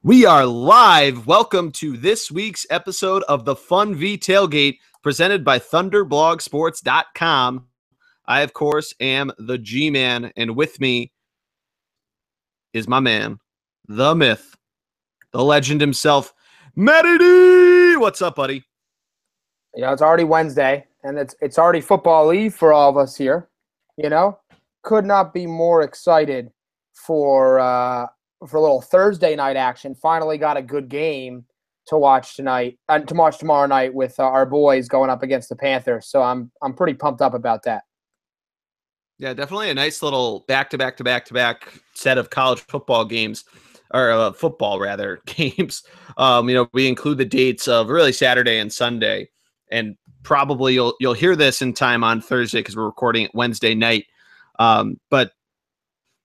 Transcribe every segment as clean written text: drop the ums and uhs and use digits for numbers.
We are live. Welcome to this week's episode of the Funvee Tailgate presented by ThunderblogSports.com. I, of course, am the G-Man, and with me is my man, the myth, the legend himself, Matty D. What's up, buddy? Yeah, it's already Wednesday, and it's already football eve for all of us here. Could not be more excited for a little Thursday night action. Finally got a good game to watch tonight and to watch tomorrow night with our boys going up against the Panthers. So I'm pretty pumped up about that. Yeah, definitely a nice little back-to-back set of college football games, or football rather games. We include the dates of really Saturday and Sunday, and probably you'll hear this in time on Thursday because we're recording it Wednesday night. But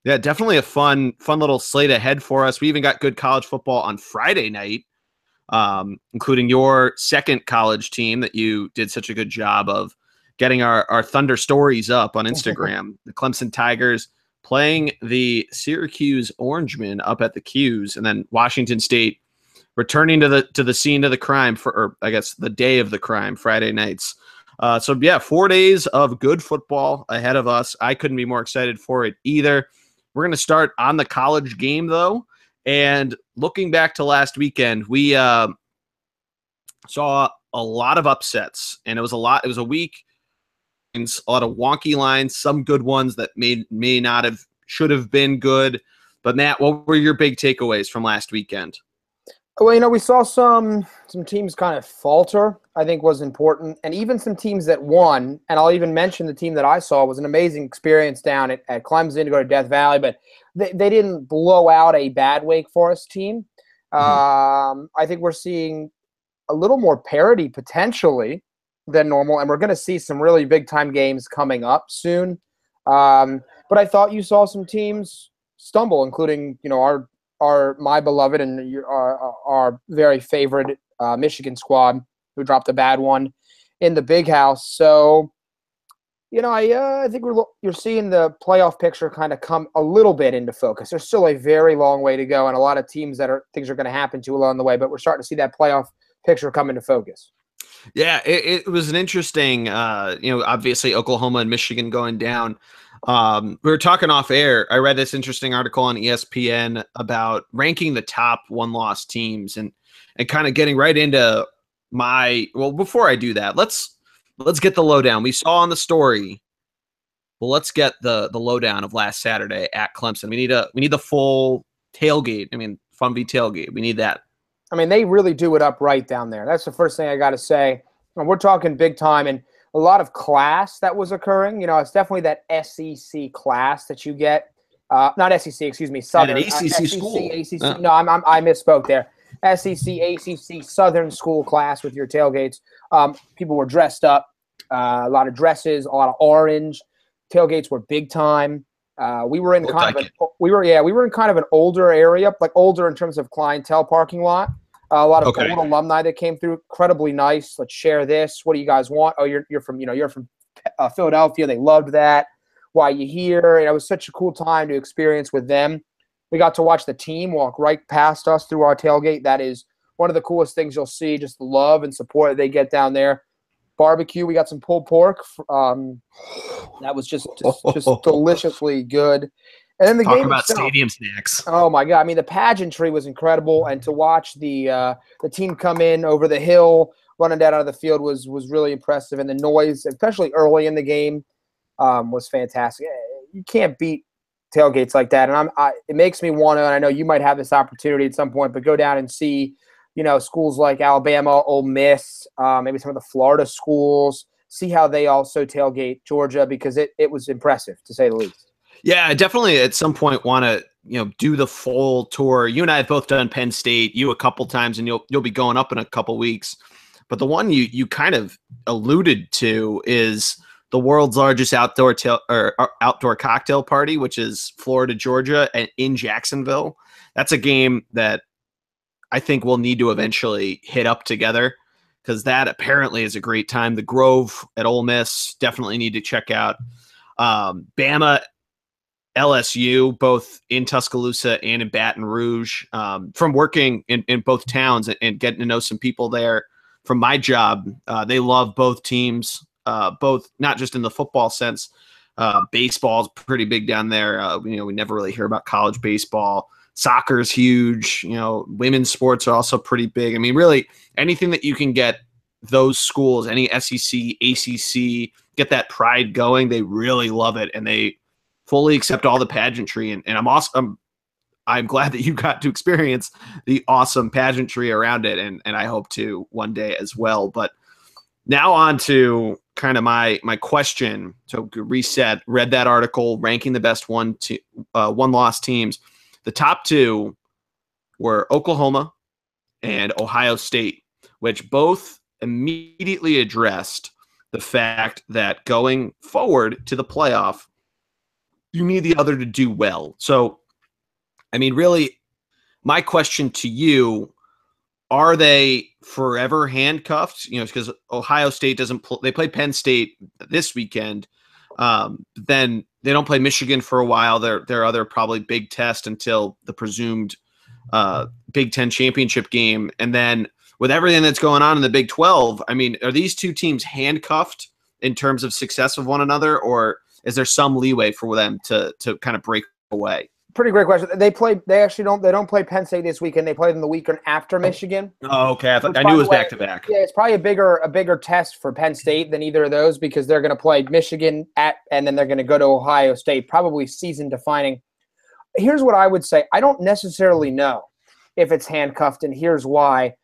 yeah, definitely a fun little slate ahead for us. We even got good college football on Friday night, including your second college team that you did such a good job of getting our Thunder stories up on Instagram. The Clemson Tigers playing the Syracuse Orangemen up at the Q's, and then Washington State returning to the scene of the crime or I guess the day of the crime, Friday nights. So yeah, 4 days of good football ahead of us. I couldn't be more excited for it either. We're going to start on the college game though, and looking back to last weekend, we saw a lot of upsets, and it was a week. A lot of wonky lines, some good ones that may not have should have been good. But Matt, what were your big takeaways from last weekend? Well, we saw some teams kind of falter, I think was important, and even some teams that won. And I'll even mention the team that I saw was an amazing experience down at Clemson to go to Death Valley, but they didn't blow out a bad Wake Forest team. I think we're seeing a little more parity potentially than normal, and we're going to see some really big-time games coming up soon. But I thought you saw some teams stumble, including my beloved and our very favorite Michigan squad, who dropped a bad one in the Big House. So, I think you're seeing the playoff picture kind of come a little bit into focus. There's still a very long way to go, and a lot of teams things are going to happen to along the way. But we're starting to see that playoff picture come into focus. Yeah, it was an interesting, obviously Oklahoma and Michigan going down. We were talking off air. I read this interesting article on ESPN about ranking the top one-loss teams and kind of getting right into before I do that, let's get the lowdown. We saw on the story. Well, let's get the lowdown of last Saturday at Clemson. We need the full tailgate. I mean, Funvee tailgate. We need that. I mean, they really do it up right down there. That's the first thing I got to say. And we're talking big time and a lot of class that was occurring. It's definitely that SEC class that you get. Not SEC, excuse me, Southern. An ACC school. ACC. No, I misspoke there. SEC, ACC, Southern school class with your tailgates. People were dressed up. A lot of dresses, a lot of orange. Tailgates were big time. We were in kind of an older area, like older in terms of clientele parking lot. A lot of old alumni that came through. Incredibly nice. Let's share this. What do you guys want? Oh, you're from Philadelphia. They loved that. Why you here? It was such a cool time to experience with them. We got to watch the team walk right past us through our tailgate. That is one of the coolest things you'll see. Just the love and support that they get down there. Barbecue. We got some pulled pork. That was just deliciously good. And then the game about itself, stadium snacks. Oh my God! I mean, the pageantry was incredible, and to watch the team come in over the hill, running down out of the field was really impressive. And the noise, especially early in the game, was fantastic. You can't beat tailgates like that, and it makes me want to. And I know you might have this opportunity at some point, but go down and see, schools like Alabama, Ole Miss, maybe some of the Florida schools. See how they also tailgate Georgia, because it was impressive to say the least. Yeah, I definitely at some point want to, do the full tour. You and I have both done Penn State, you a couple times, and you'll be going up in a couple weeks. But the one you kind of alluded to is the world's largest outdoor cocktail party, which is Florida, Georgia, and in Jacksonville. That's a game that I think we'll need to eventually hit up together, because that apparently is a great time. The Grove at Ole Miss, definitely need to check out. Bama LSU, both in Tuscaloosa and in Baton Rouge, from working in both towns and getting to know some people there from my job. They love both teams, both not just in the football sense. Baseball's pretty big down there. We never really hear about college baseball. Soccer's huge. Women's sports are also pretty big. I mean, really anything that you can get those schools, any SEC, ACC, get that pride going, they really love it, and they fully accept all the pageantry. And I'm glad that you got to experience the awesome pageantry around it, and I hope to one day as well. But now on to kind of my question. So reset, read that article, ranking the best one-loss teams. The top two were Oklahoma and Ohio State, which both immediately addressed the fact that going forward to the playoff, you need the other to do well. So, I mean, really, my question to you, are they forever handcuffed? Because Ohio State they play Penn State this weekend. Then they don't play Michigan for a while. Their other probably big test until the presumed Big Ten championship game. And then with everything that's going on in the Big 12, I mean, are these two teams handcuffed in terms of success of one another, or is there some leeway for them to kind of break away? Pretty great question. They don't play Penn State this weekend. They play them the weekend after Michigan. Oh, okay. I knew it was back to back. Yeah, it's probably a bigger test for Penn State than either of those, because they're going to play Michigan and then they're going to go to Ohio State, probably season defining. Here's what I would say. I don't necessarily know if it's handcuffed, and here's why.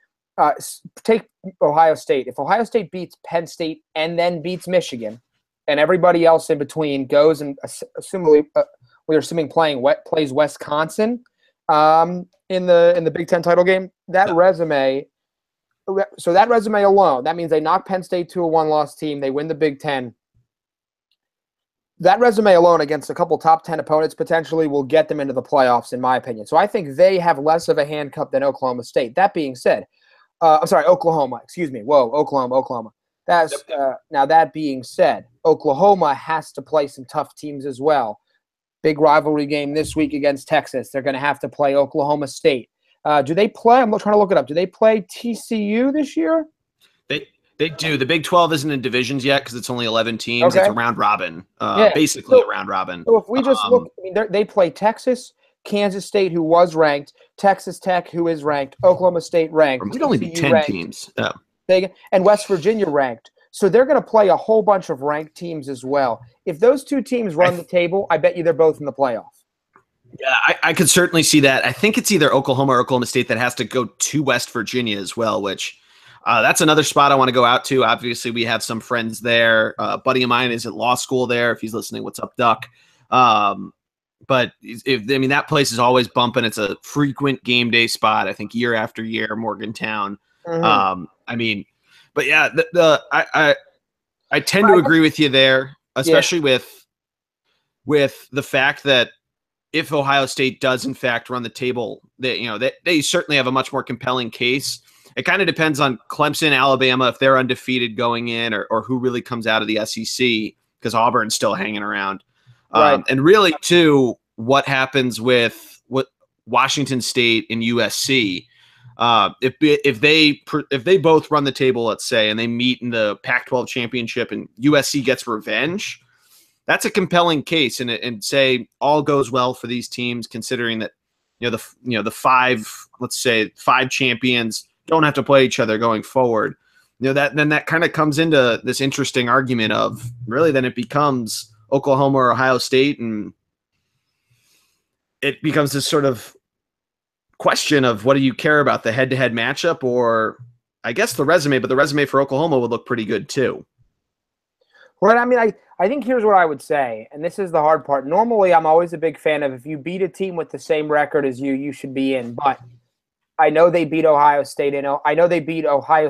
Take Ohio State. If Ohio State beats Penn State and then beats Michigan, and everybody else in between goes and we're assuming plays Wisconsin in the Big Ten title game, that resume alone, that means they knock Penn State to a one-loss team, they win the Big Ten. That resume alone against a couple top 10 opponents potentially will get them into the playoffs, in my opinion. So I think they have less of a handcuff than Oklahoma State. That being said, Oklahoma. Excuse me. Whoa, Oklahoma. Now that being said, Oklahoma has to play some tough teams as well. Big rivalry game this week against Texas. They're going to have to play Oklahoma State. Do they play? I'm trying to look it up. Do they play TCU this year? They do. The Big 12 isn't in divisions yet because it's only 11 teams. Okay. It's a round robin, basically a round robin. So if we just look, they play Texas, Kansas State, who was ranked, Texas Tech, who is ranked, Oklahoma State ranked. It would only be 10 ranked, teams. Oh. And West Virginia ranked. So they're going to play a whole bunch of ranked teams as well. If those two teams run the table, I bet you they're both in the playoff. Yeah, I could certainly see that. I think it's either Oklahoma or Oklahoma State that has to go to West Virginia as well, which that's another spot I want to go out to. Obviously, we have some friends there. A buddy of mine is at law school there. If he's listening, what's up, Duck? But that place is always bumping. It's a frequent game day spot, I think, year after year, Morgantown. Mm-hmm. But yeah, I tend to agree with you there, especially with the fact that if Ohio State does in fact run the table, they certainly have a much more compelling case. It kind of depends on Clemson, Alabama, if they're undefeated going in, or who really comes out of the SEC, because Auburn's still hanging around. Right. And really, too, what happens with Washington State and USC. If they both run the table, let's say, and they meet in the Pac-12 championship and USC gets revenge, that's a compelling case. And say all goes well for these teams, considering that the five champions don't have to play each other going forward. That kind of comes into this interesting argument of really then it becomes Oklahoma or Ohio State, and it becomes this sort of question of what do you care about, the head-to-head matchup or I guess the resume, but the resume for Oklahoma would look pretty good too. Well, I think here's what I would say, and this is the hard part. Normally, I'm always a big fan of if you beat a team with the same record as you should be in, but I know they beat Ohio State in Ohio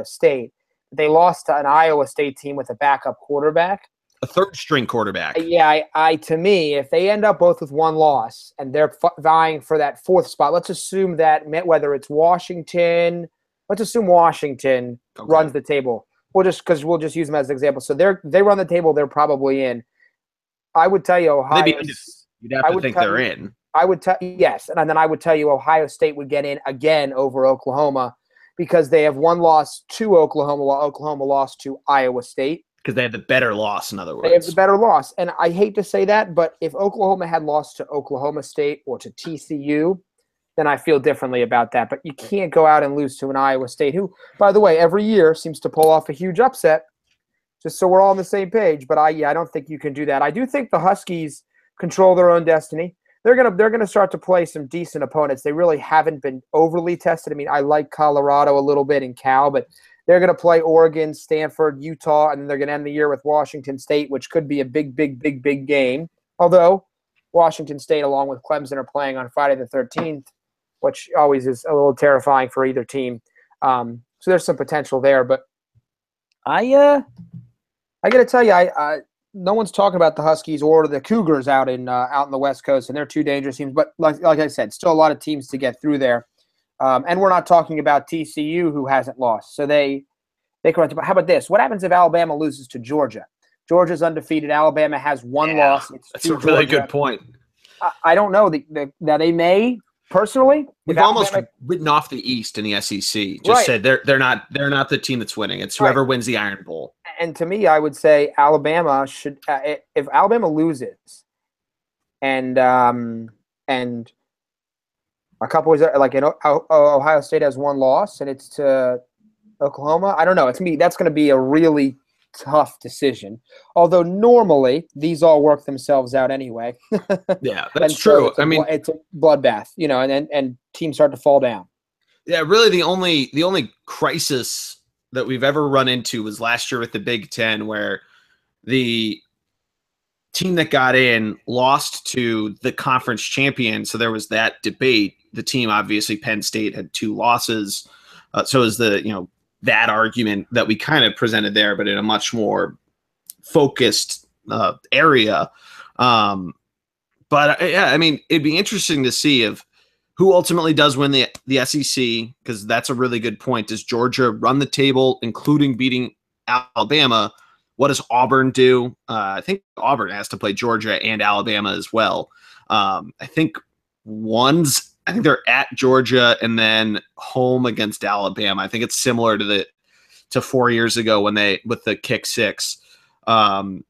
State. They lost to an Iowa State team with a backup quarterback. A third-string quarterback. Yeah, to me, if they end up both with one loss and they're vying for that fourth spot, let's assume that whether it's Washington, runs the table. We'll just use them as an example. So they run the table, they're probably in. I would tell you You'd have I to would think tell they're you, in. I would tell yes, and then I would tell you Ohio State would get in again over Oklahoma because they have one loss to Oklahoma while Oklahoma lost to Iowa State. Because they had the better loss, in other They have the words. better loss. And I hate to say that, but if Oklahoma had lost to Oklahoma State or to TCU, then I feel differently about that. But you can't go out and lose to an Iowa State, who, by the way, every year seems to pull off a huge upset, just so we're all on the same page. But I don't think you can do that. I do think the Huskies control their own destiny. They're gonna start to play some decent opponents. They really haven't been overly tested. I mean, I like Colorado a little bit and Cal, but they're going to play Oregon, Stanford, Utah, and then they're going to end the year with Washington State, which could be a big game. Although Washington State, along with Clemson, are playing on Friday the 13th, which always is a little terrifying for either team. So there's some potential there. But I got to tell you, no one's talking about the Huskies or the Cougars out in the West Coast, and they're two dangerous teams. But like I said, still a lot of teams to get through there. And we're not talking about TCU, who hasn't lost. So they correct. How about this? What happens if Alabama loses to Georgia? Georgia's undefeated. Alabama has one loss. That's a really good point. I don't know. That they may, personally. We've almost written off the East in the SEC. Just said they're not the team that's winning. It's whoever wins the Iron Bowl. And to me, I would say Alabama should if Alabama loses and a couple of like Ohio State has one loss and it's to Oklahoma. I don't know. That's going to be a really tough decision. Although normally these all work themselves out anyway. Yeah, that's true. It's a bloodbath, and teams start to fall down. Yeah, really the only crisis that we've ever run into was last year with the Big Ten, where the team that got in lost to the conference champion. So there was that debate. The team, obviously, Penn State had 2 losses. So is that argument that we kind of presented there, but in a much more focused area. But it'd be interesting to see who ultimately does win the SEC, because that's a really good point. Does Georgia run the table, including beating Alabama? What does Auburn do? I think Auburn has to play Georgia and Alabama as well. I think they're at Georgia and then home against Alabama. I think it's similar to 4 years ago with the kick 6. You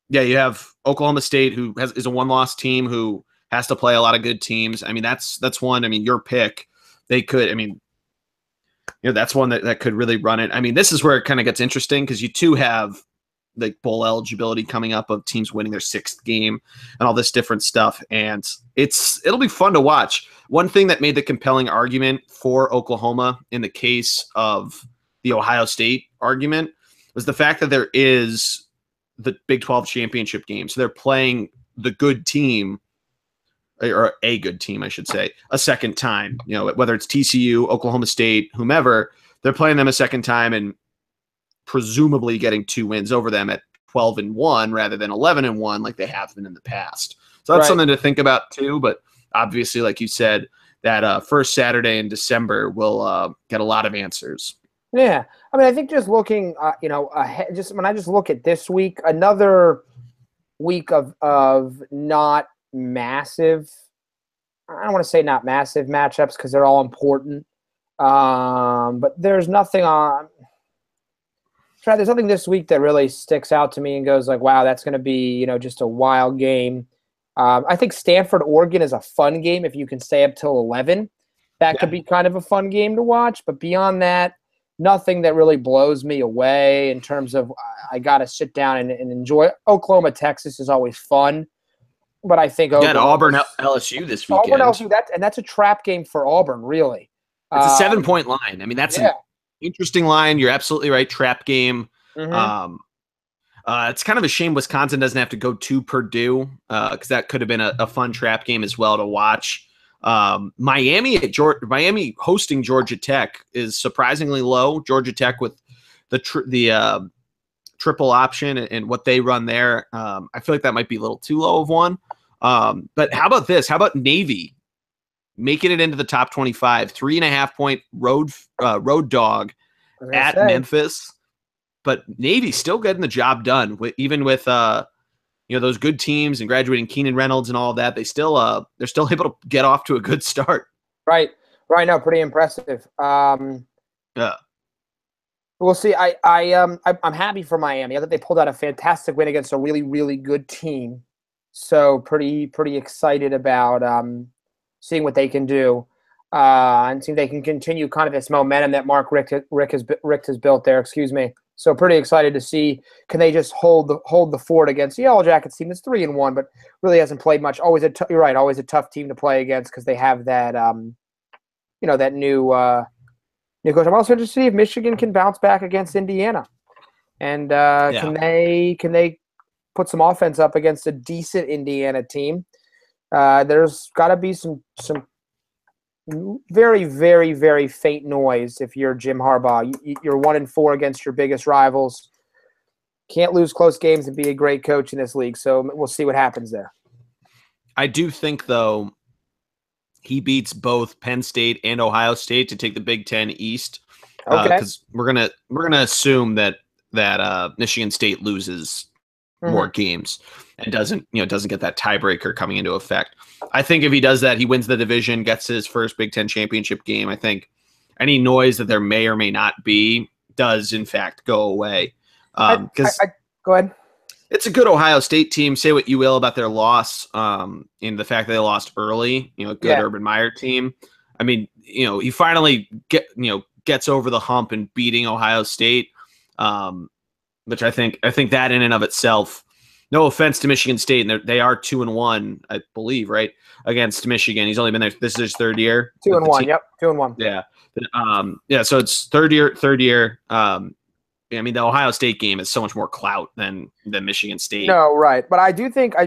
have Oklahoma State, who is a 1-loss team who has to play a lot of good teams. I mean, that's one. I mean, your pick. They could. I mean, that's one that could really run it. I mean, this is where it kind of gets interesting, because you too have like bowl eligibility coming up of teams winning their 6th game and all this different stuff. And it'll be fun to watch. One thing that made the compelling argument for Oklahoma in the case of the Ohio State argument was the fact that there is the Big 12 championship game. So they're playing the good team, or a good team, I should say, a second time, whether it's TCU, Oklahoma State, whomever, they're playing them a second time and presumably getting 2 wins over them at 12-1 rather than 11-1 like they have been in the past. So that's something to think about too. But obviously, like you said, that first Saturday in December will get a lot of answers. Yeah, I mean, I think just looking, ahead, just when I just look at this week, another week of not massive. I don't want to say not massive matchups because they're all important. But there's nothing on. There's nothing this week that really sticks out to me and goes like, wow, that's going to be, just a wild game. I think Stanford, Oregon is a fun game if you can stay up till 11. That could be kind of a fun game to watch. But beyond that, nothing that really blows me away in terms of I got to sit down and enjoy. Oklahoma, Texas is always fun. But I think Auburn, LSU this weekend. Auburn, LSU, that's a trap game for Auburn, really. It's a 7-point line. I mean, that's an interesting line. You're absolutely right. Trap game. Mm-hmm. It's kind of a shame Wisconsin doesn't have to go to Purdue, because that could have been a fun trap game as well to watch. Miami hosting Georgia Tech is surprisingly low. Georgia Tech with the triple option and what they run there. I feel like that might be a little too low of one. But how about this? How about Navy making it into the top 25, 3.5-point road dog at Memphis? But Navy still getting the job done, even with those good teams and graduating Keenan Reynolds and all of that, they're still able to get off to a good start. Right. No, pretty impressive. Yeah. We'll see. I'm happy for Miami. I thought they pulled out a fantastic win against a really, really good team. So pretty excited about seeing what they can do, and seeing they can continue kind of this momentum that Mark Richt has built there. Excuse me. So pretty excited to see, can they just hold the fort against the Yellow Jackets team that's 3-1, but really hasn't played much. You're right. Always a tough team to play against because they have that that new coach. I'm also interested to see if Michigan can bounce back against Indiana, and can they put some offense up against a decent Indiana team? There's got to be some very, very, very faint noise if you're Jim Harbaugh. You're 1-4 against your biggest rivals. Can't lose close games and be a great coach in this league. So we'll see what happens there. I do think, though, he beats both Penn State and Ohio State to take the Big Ten East. Okay. Because we're gonna assume that Michigan State loses more games and doesn't get that tiebreaker coming into effect. I think if he does that, he wins the division, gets his first Big Ten championship game. I think any noise that there may or may not be does in fact go away. Go ahead. It's a good Ohio State team. Say what you will about their loss, in the fact that they lost early. A good Urban Meyer team. I mean, he finally gets over the hump in beating Ohio State, which I think that in and of itself. No offense to Michigan State, and they are 2-1, I believe, right, against Michigan. He's only been there. This is his third year. 2-1. Yep, 2-1. Yeah. So it's third year. I mean, the Ohio State game is so much more clout than Michigan State. No, right. But I do think, I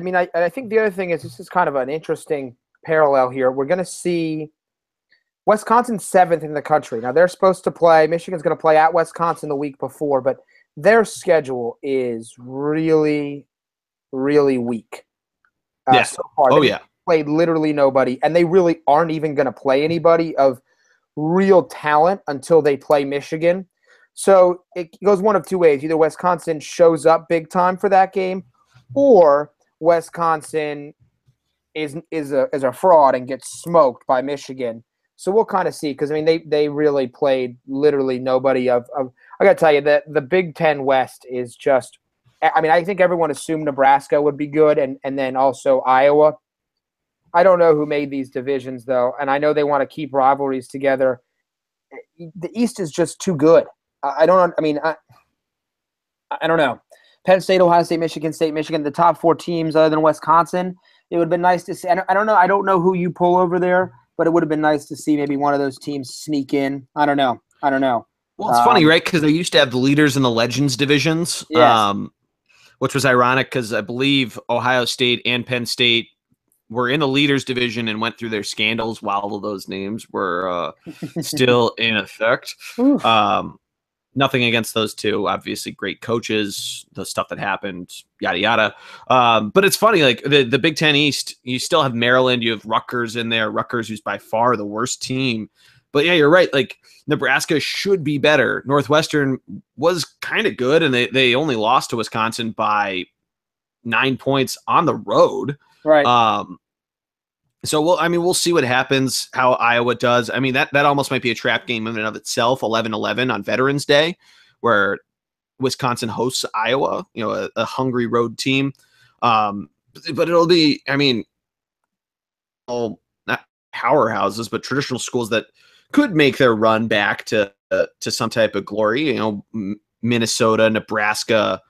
think the other thing is, this is kind of an interesting parallel here. We're going to see Wisconsin 7th in the country. Now, they're supposed to play, Michigan's going to play at Wisconsin the week before, but their schedule is really, really weak so far. They've played literally nobody, and they really aren't even going to play anybody of real talent until they play Michigan. So it goes one of two ways. Either Wisconsin shows up big time for that game, or Wisconsin is a fraud and gets smoked by Michigan. So we'll kind of see, because, I mean, they really played literally nobody of I got to tell you that the Big Ten West is just – I mean, I think everyone assumed Nebraska would be good, and then also Iowa. I don't know who made these divisions, though, and I know they want to keep rivalries together. The East is just too good. I don't know. Penn State, Ohio State, Michigan, the top four teams other than Wisconsin. It would have been nice to see. I don't know. I don't know who you pull over there, but it would have been nice to see maybe one of those teams sneak in. I don't know. Well, it's funny, right? Because they used to have the leaders and the legends divisions, which was ironic because I believe Ohio State and Penn State were in the leaders division and went through their scandals while those names were still in effect. Nothing against those two. Obviously, great coaches, the stuff that happened, yada, yada. But it's funny, like the Big Ten East, you still have Maryland, you have Rutgers in there. Rutgers, who's by far the worst team. But yeah, you're right. Like Nebraska should be better. Northwestern was kind of good, and they only lost to Wisconsin by 9 points on the road. Right. So we'll see what happens, how Iowa does. I mean, that almost might be a trap game in and of itself, 11-11 on Veterans Day, where Wisconsin hosts Iowa, a hungry road team. But it'll be, I mean, not powerhouses, but traditional schools that could make their run back to some type of glory. Minnesota, Nebraska,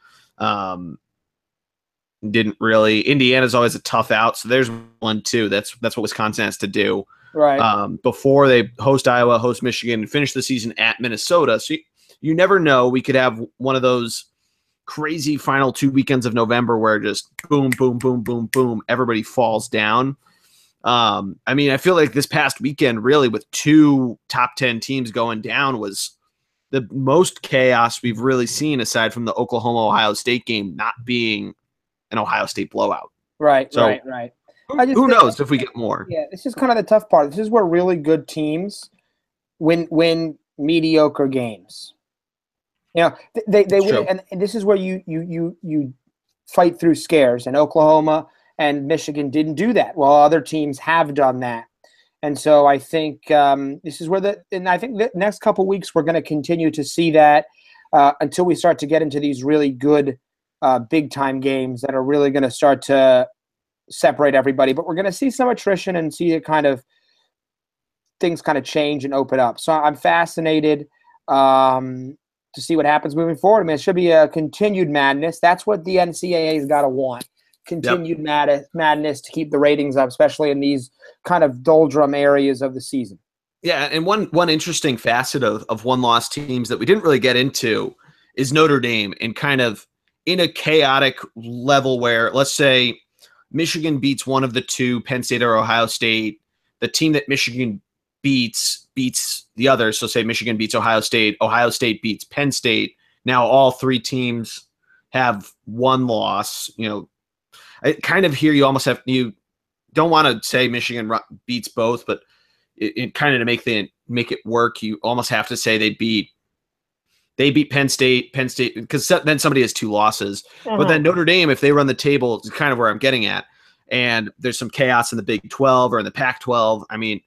didn't really. Indiana's always a tough out, so there's one too. That's what Wisconsin has to do, right? Before they host Iowa, host Michigan, and finish the season at Minnesota. So you never know. We could have one of those crazy final 2 weekends of November where just boom, boom, boom, boom, boom, everybody falls down. I mean, I feel like this past weekend, really, with 2 top 10 teams going down, was the most chaos we've really seen, aside from the Oklahoma-Ohio State game not being an Ohio State blowout. Right, so right. Who knows if we get more? Yeah, this is kind of the tough part. This is where really good teams win mediocre games. They win, and this is where you fight through scares, and Oklahoma and Michigan didn't do that, while other teams have done that. And so I think this is where and I think the next couple of weeks we're going to continue to see that until we start to get into these really good big time games that are really going to start to separate everybody. But we're going to see some attrition and see it things kind of change and open up. So I'm fascinated to see what happens moving forward. I mean, it should be a continued madness. That's what the NCAA's got to want. Continued madness to keep the ratings up, especially in these kind of doldrum areas of the season. Yeah, and one interesting facet of one-loss teams that we didn't really get into is Notre Dame, and kind of in a chaotic level where, let's say, Michigan beats one of the two, Penn State or Ohio State. The team that Michigan beats the other. So say Michigan beats Ohio State beats Penn State. Now all three teams have one loss. I kind of hear you almost have, you don't want to say Michigan beats both, but it kind of to make it work, you almost have to say they beat Penn State, because then somebody has two losses. But then Notre Dame, if they run the table, is kind of where I'm getting at. And there's some chaos in the Big 12 or in the Pac-12. I mean,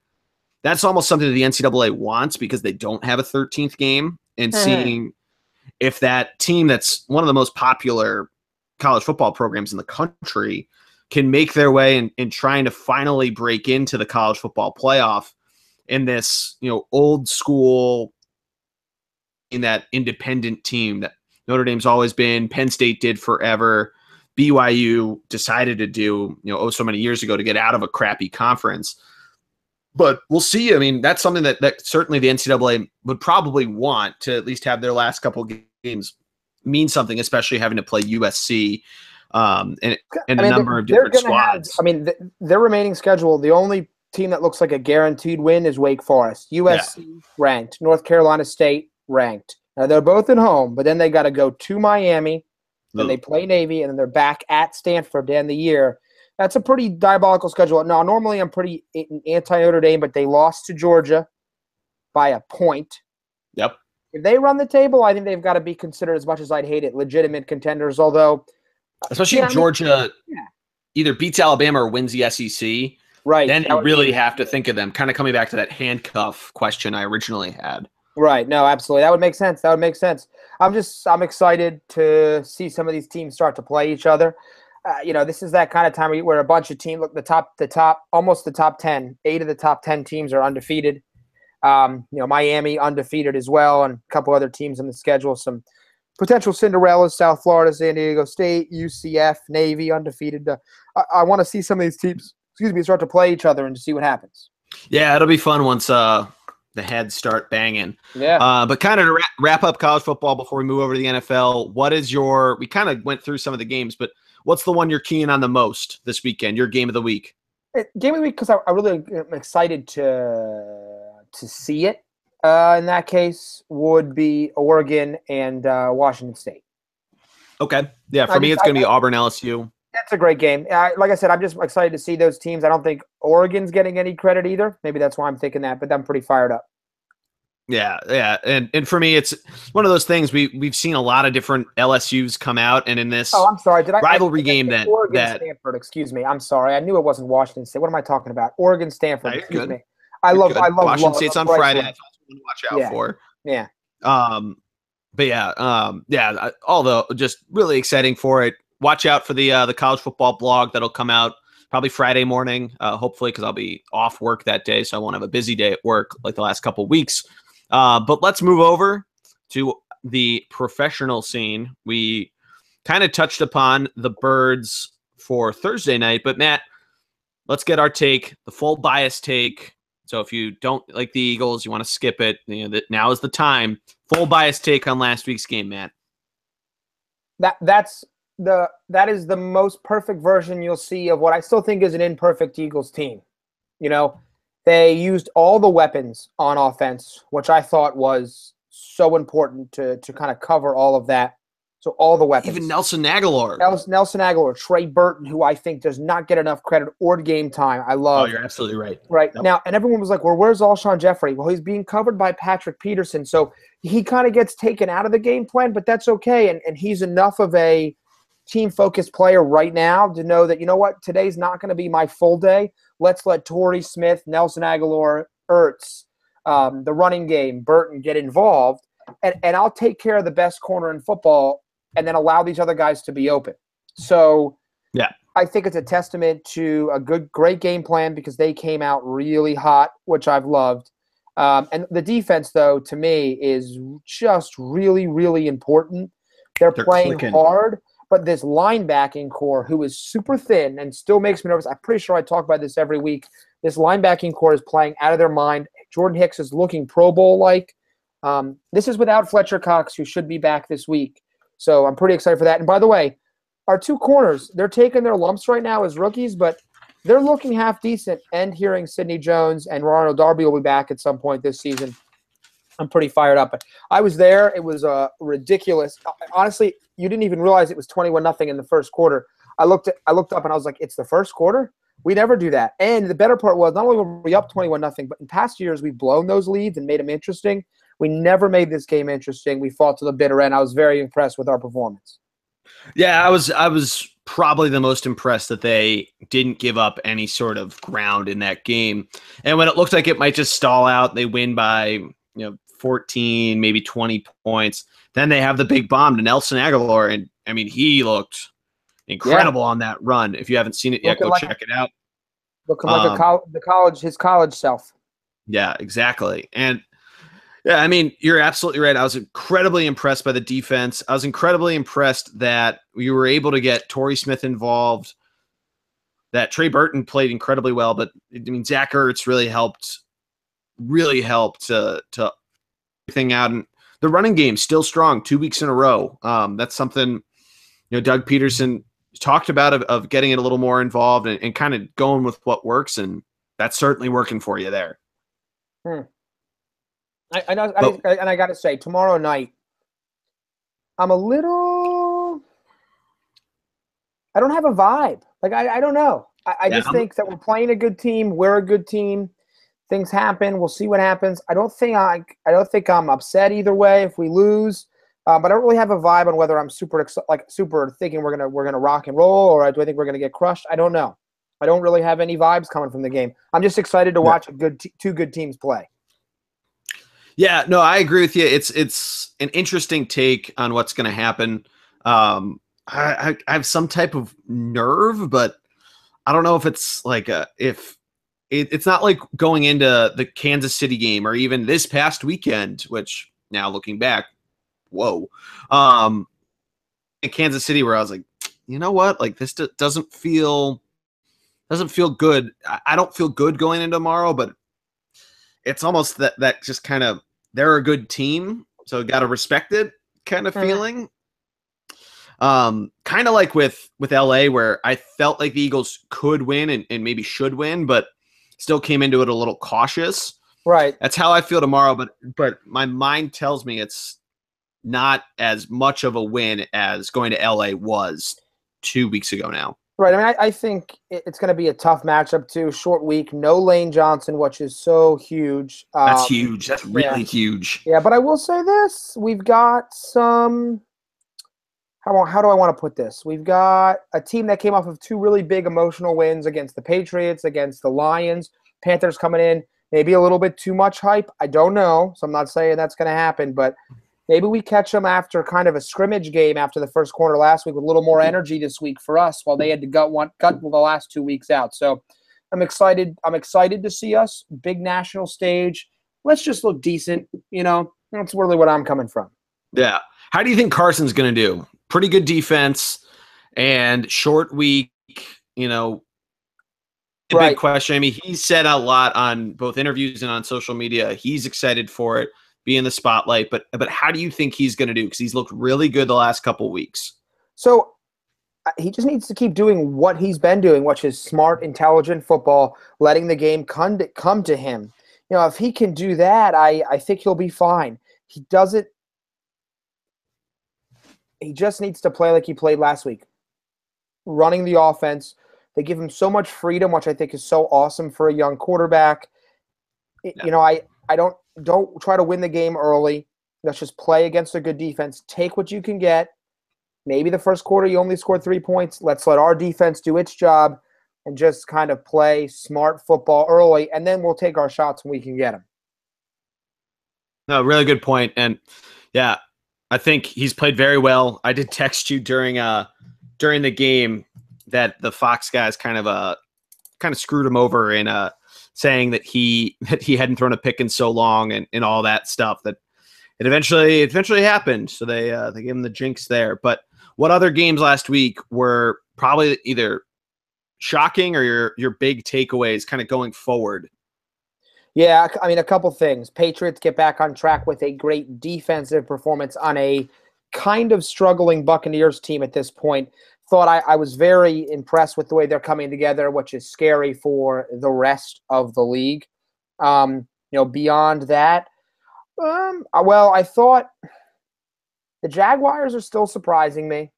that's almost something that the NCAA wants, because they don't have a 13th game, and seeing if that team that's one of the most popular college football programs in the country can make their way in trying to finally break into the college football playoff in this, old school, in that independent team that Notre Dame's always been, Penn State did forever, BYU decided to do, so many years ago to get out of a crappy conference. But we'll see. I mean, that's something that certainly the NCAA would probably want to at least have their last couple games mean something, especially having to play USC and a number of different squads. Their remaining schedule, the only team that looks like a guaranteed win is Wake Forest. USC ranked, North Carolina State ranked. Now they're both at home, but then they got to go to Miami, then they play Navy, and then they're back at Stanford to end the year. That's a pretty diabolical schedule. Now, normally I'm pretty anti-Notre Dame, but they lost to Georgia by a point. Yep. If they run the table, I think they've got to be considered, as much as I'd hate it, legitimate contenders, although – especially if Georgia either beats Alabama or wins the SEC. Right. Then you really have to think of them, kind of coming back to that handcuff question I originally had. Right. No, absolutely. That would make sense. I'm excited to see some of these teams start to play each other. This is that kind of time where a bunch of teams look, almost the top 10, 8 of the top 10 teams are undefeated. Miami undefeated as well, and a couple other teams in the schedule. Some potential Cinderellas: South Florida, San Diego State, UCF, Navy undefeated. I want to see some of these teams, start to play each other and to see what happens. Yeah, it'll be fun once the heads start banging. Yeah. But kind of to wrap up college football before we move over to the NFL, we kind of went through some of the games, but what's the one you're keying on the most this weekend, your game of the week? Game of the week, because I really am excited to see it. In that case, would be Oregon and Washington State. Okay. Yeah, for me, it's going to be Auburn, LSU. That's a great game. Like I said, I'm just excited to see those teams. I don't think Oregon's getting any credit either. Maybe that's why I'm thinking that, but I'm pretty fired up. Yeah. And for me, it's one of those things we've seen a lot of different LSUs come out, and in this I'm sorry, rivalry game Oregon Stanford, excuse me. I'm sorry. I knew it wasn't Washington State. What am I talking about? Oregon Stanford, excuse me. I love Washington State's on Friday. That's what to watch out for. Yeah. Although just really exciting for it. Watch out for the college football blog that'll come out probably Friday morning, hopefully, because I'll be off work that day, so I won't have a busy day at work like the last couple weeks. But let's move over to the professional scene. We kind of touched upon the Birds for Thursday night, but Matt, let's get our take, the full bias take. So if you don't like the Eagles, you want to skip it, now is the time. Full bias take on last week's game, Matt. That is the most perfect version you'll see of what I still think is an imperfect Eagles team. They used all the weapons on offense, which I thought was so important to kind of cover all of that. So all the weapons. Even Nelson Aguilar. Nelson Aguilar, Trey Burton, who I think does not get enough credit or game time. I love. Oh, you're absolutely right. Right. Yep. Now, and everyone was like, well, where's Alshon Jeffrey? Well, he's being covered by Patrick Peterson. So he kind of gets taken out of the game plan, but that's okay. And he's enough of a team-focused player right now to know that, you know what, today's not going to be my full day. Let's let Torrey Smith, Nelson Aguilar, Ertz, the running game, Burton get involved, and I'll take care of the best corner in football and then allow these other guys to be open. So Yeah. I think it's a testament to a great game plan because they came out really hot, which I've loved. And the defense, though, to me, is just really, really important. They're playing clicking hard, but this linebacking core, who is super thin and still makes me nervous. I'm pretty sure I talk about this every week. This linebacking core is playing out of their mind. Jordan Hicks is looking Pro Bowl-like. This is without Fletcher Cox, who should be back this week. So I'm pretty excited for that. And by the way, our two corners, they're taking their lumps right now as rookies, but they're looking half decent. And hearing Sidney Jones and Ronald Darby will be back at some point this season, I'm pretty fired up. But I was there. It was ridiculous. Honestly, you didn't even realize it was 21-0 in the first quarter. I looked up and I was like, it's the first quarter? We never do that. And the better part was not only were we up 21-0, but in past years we've blown those leads and made them interesting. We never made this game interesting. We fought to the bitter end. I was very impressed with our performance. Yeah, I was probably the most impressed that they didn't give up any sort of ground in that game. And when it looked like it might just stall out, they win by 14, maybe 20 points. Then they have the big bomb to Nelson Aguilar, and I mean he looked incredible on that run. If you haven't seen it yet, go check it out. Looking like his college self. Yeah, exactly. And yeah, I mean, you're absolutely right. I was incredibly impressed by the defense. I was incredibly impressed that we were able to get Torrey Smith involved, that Trey Burton played incredibly well, but I mean, Zach Ertz really helped to everything out. And the running game still strong 2 weeks in a row. That's something, Doug Peterson talked about of getting it a little more involved and kind of going with what works. And that's certainly working for you there. And I got to say, tomorrow night, I'm a little – I don't have a vibe. Like, I don't know. I just think that we're playing a good team. We're a good team. Things happen. We'll see what happens. I don't think I'm upset either way if we lose. But I don't really have a vibe on whether I'm super thinking we're gonna rock and roll, or do I think we're gonna get crushed? I don't know. I don't really have any vibes coming from the game. I'm just excited to watch two good teams play. Yeah, no, I agree with you. It's an interesting take on what's going to happen. I have some type of nerve, but I don't know if it's like it's not like going into the Kansas City game or even this past weekend, which now looking back, whoa, in Kansas City, where I was like, you know what, like this doesn't feel good. I don't feel good going into tomorrow, but it's almost that just kind of, they're a good team, so got to respect it kind of feeling. Kind of like with LA, where I felt like the Eagles could win and maybe should win, but still came into it a little cautious. Right. That's how I feel tomorrow, but my mind tells me it's not as much of a win as going to LA was 2 weeks ago now. Right. I mean, I think it's going to be a tough matchup too. Short week, no Lane Johnson, which is so huge. That's huge. That's really huge. Yeah, but I will say this: we've got some. How do I want to put this? We've got a team that came off of two really big emotional wins against the Patriots, against the Lions. Panthers coming in, maybe a little bit too much hype. I don't know, so I'm not saying that's going to happen, but maybe we catch them after kind of a scrimmage game after the first quarter last week with a little more energy this week for us, while they had to gut the last 2 weeks out. So I'm excited. I'm excited to see us big national stage. Let's just look decent. That's really what I'm coming from. Yeah. How do you think Carson's going to do? Pretty good defense and short week. Big question. I mean, he said a lot on both interviews and on social media. He's excited for it, be in the spotlight, but how do you think he's going to do? Because he's looked really good the last couple weeks. So he just needs to keep doing what he's been doing, which is smart, intelligent football, letting the game come to him. If he can do that, I think he'll be fine. He doesn't. He just needs to play like he played last week, running the offense. They give him so much freedom, which I think is so awesome for a young quarterback. I don't try to win the game early. Let's just play against a good defense. Take what you can get. maybe the first quarter you only scored 3 points. Let's let our defense do its job and just kind of play smart football early, and then we'll take our shots when we can get them. No, really good point. And yeah, I think he's played very well. I did text you during the game that the Fox guys kind of screwed him over in saying that he hadn't thrown a pick in so long and all that stuff, that it eventually happened. So they gave him the jinx there. But what other games last week were probably either shocking or your big takeaways kind of going forward? Yeah, I mean, a couple things. Patriots get back on track with a great defensive performance on a kind of struggling Buccaneers team at this point. Thought I was very impressed with the way they're coming together, which is scary for the rest of the league. Beyond that, I thought the Jaguars are still surprising me.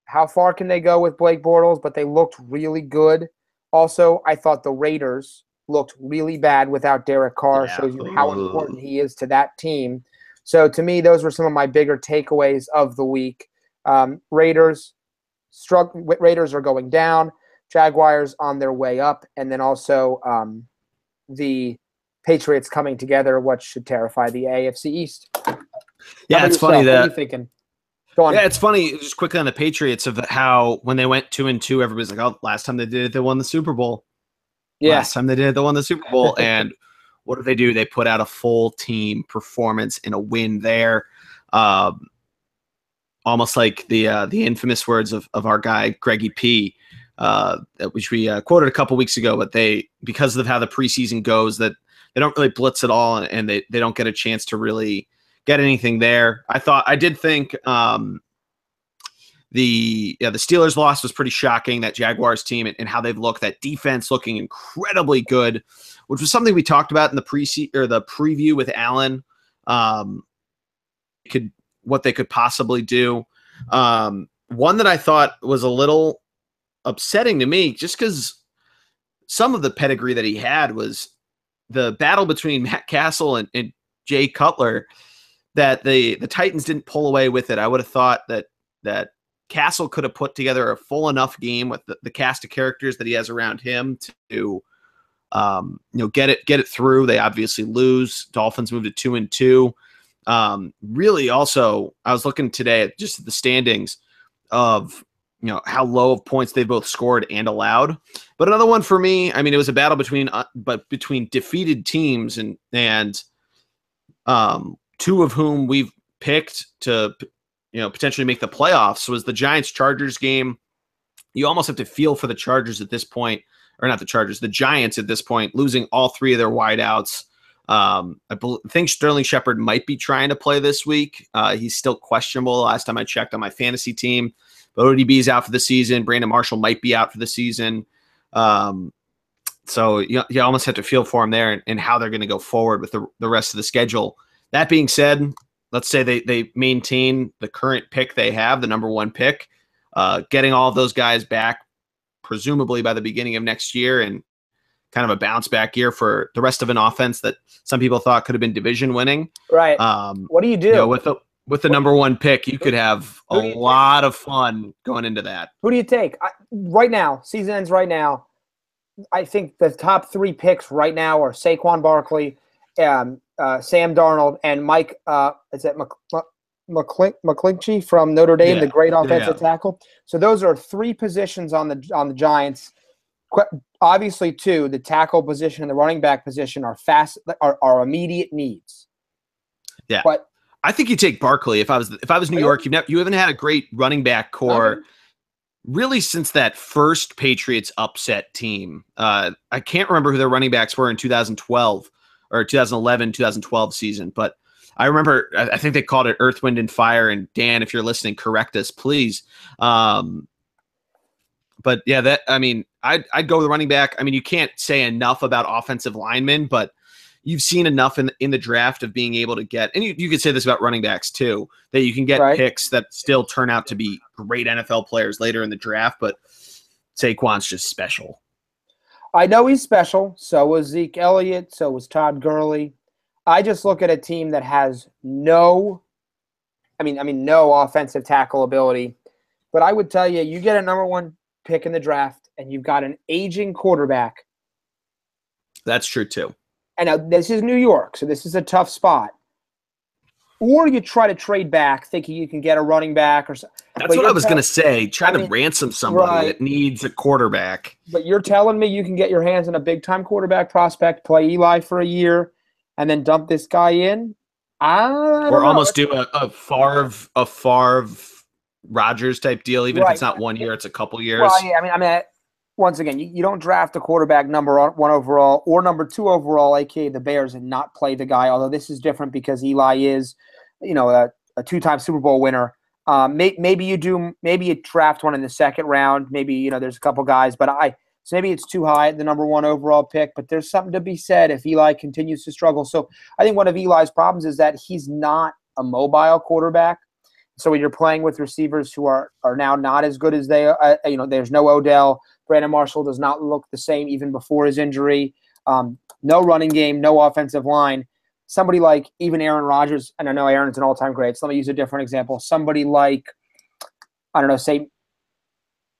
How far can they go with Blake Bortles? But they looked really good. Also, I thought the Raiders looked really bad without Derek Carr. Yeah. Shows you how important he is to that team. So to me, those were some of my bigger takeaways of the week. Raiders are going down. Jaguars on their way up. And then also the Patriots coming together, what should terrify the AFC East. Yeah, it's funny that. What are you thinking? Go on. Yeah, it's funny, just quickly on the Patriots, of how when they went 2-2, everybody's like, oh, last time they did it, they won the Super Bowl. Yeah. Last time they did it, they won the Super Bowl. And what do? They put out a full team performance and a win there. Almost like the infamous words of our guy, Greggy P, which we quoted a couple weeks ago, but because of how the preseason goes, that they don't really blitz at all, and they don't get a chance to really get anything there. I did think the Steelers loss was pretty shocking. That Jaguars team and how they've looked, that defense looking incredibly good, which was something we talked about in the preview with Allen. What they could possibly do. One that I thought was a little upsetting to me, just because some of the pedigree that he had, was the battle between Matt Castle and Jay Cutler, that the Titans didn't pull away with it. I would have thought that Castle could have put together a full enough game with the cast of characters that he has around him to get it through. They obviously lose. Dolphins moved to 2-2. Really, also, I was looking today at just the standings of how low of points they both scored and allowed. But another one for me, I mean, it was a battle between defeated teams and two of whom we've picked to potentially make the playoffs. Was the Giants-Chargers game. You almost have to feel for the Chargers at this point, or not the Chargers, the Giants at this point, losing all three of their wideouts. I think Sterling Shepard might be trying to play this week. He's still questionable. Last time I checked on my fantasy team, but ODB is out for the season. Brandon Marshall might be out for the season. So you almost have to feel for him there and how they're going to go forward with the rest of the schedule. That being said, let's say they maintain the current pick they have, the number one pick, getting all of those guys back, presumably by the beginning of next year, and kind of a bounce back year for the rest of an offense that some people thought could have been division winning. Right. What do you do? With the number one pick, you could have a lot of fun going into that. Who do you take? Right now, season ends right now. I think the top three picks right now are Saquon Barkley, Sam Darnold, and Mike. Is that McClinchy from Notre Dame, the great offensive tackle? So those are three positions on the Giants. Obviously, too, the tackle position and the running back position are immediate needs. Yeah, but I think you take Barkley. If I was New York, you haven't had a great running back core really since that first Patriots upset team. I can't remember who their running backs were in 2012 or 2011, 2012 season, but I remember. I think they called it Earth, Wind, and Fire. And Dan, if you're listening, correct us, please. But yeah, I'd go with the running back. I mean, you can't say enough about offensive linemen, but you've seen enough in the draft of being able to get, and you could say this about running backs too, that you can get picks that still turn out to be great NFL players later in the draft, but Saquon's just special. I know he's special. So was Zeke Elliott. So was Todd Gurley. I just look at a team that has no offensive tackle ability. But I would tell you, you get a number 1 pick in the draft, and you've got an aging quarterback. That's true too. And now this is New York, so this is a tough spot. Or you try to trade back, thinking you can get a running back or something. That's what I was going to say. Try to ransom somebody that needs a quarterback. But you're telling me you can get your hands on a big-time quarterback prospect, play Eli for a year, and then dump this guy in? Or almost do a Favre Rodgers type deal, even if it's not 1 year, it's a couple years. Well, yeah, I mean, once again, you don't draft a quarterback number 1 overall or number 2 overall, aka the Bears, and not play the guy. Although this is different because Eli is, a 2-time Super Bowl winner. Maybe you do. Maybe you draft one in the 2nd round. Maybe there's a couple guys, but so maybe it's too high at the number 1 overall pick. But there's something to be said if Eli continues to struggle. So I think one of Eli's problems is that he's not a mobile quarterback. So when you're playing with receivers who are now not as good as they are, there's no Odell. Brandon Marshall does not look the same even before his injury. No running game, no offensive line. Somebody like even Aaron Rodgers, and I know Aaron's an all-time great, so let me use a different example. Somebody like, I don't know, say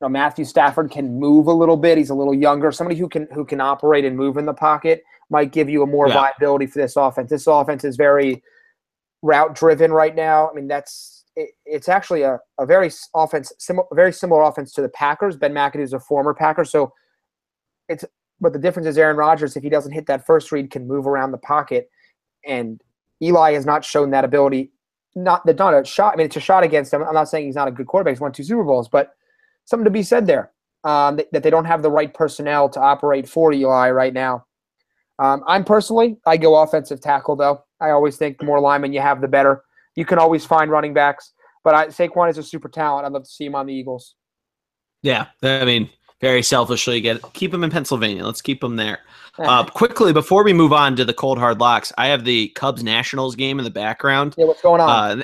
Matthew Stafford can move a little bit. He's a little younger. Somebody who can operate and move in the pocket might give you a more viability for this offense. This offense is very route-driven right now. I mean, it's actually a very similar offense to the Packers. Ben McAdoo is a former Packer, but the difference is Aaron Rodgers, if he doesn't hit that first read, can move around the pocket, and Eli has not shown that ability. Not a shot. I mean, it's a shot against him. I'm not saying he's not a good quarterback. He's won 2 Super Bowls, but something to be said there that they don't have the right personnel to operate for Eli right now. I go offensive tackle though. I always think the more linemen you have, the better. You can always find running backs, but Saquon is a super talent. I'd love to see him on the Eagles. Yeah, I mean, very selfishly, keep him in Pennsylvania. Let's keep him there. Quickly, before we move on to the cold hard locks, I have the Cubs-Nationals game in the background. Yeah, what's going on?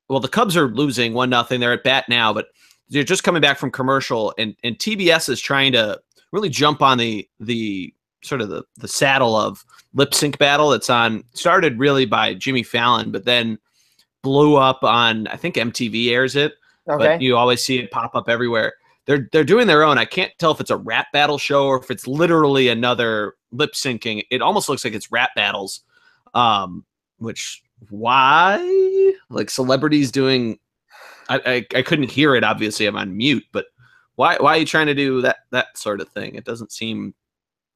Well, the Cubs are losing 1-0. They're at bat now, but they're just coming back from commercial, and TBS is trying to really jump on the sort of the saddle of lip sync battle that's started really by Jimmy Fallon, but then blew up on, I think MTV airs it, but you always see it pop up everywhere. They're doing their own. I can't tell if it's a rap battle show or if it's literally another lip syncing. It almost looks like it's rap battles, why? Like celebrities doing, I couldn't hear it. Obviously I'm on mute, but why are you trying to do that sort of thing? It doesn't seem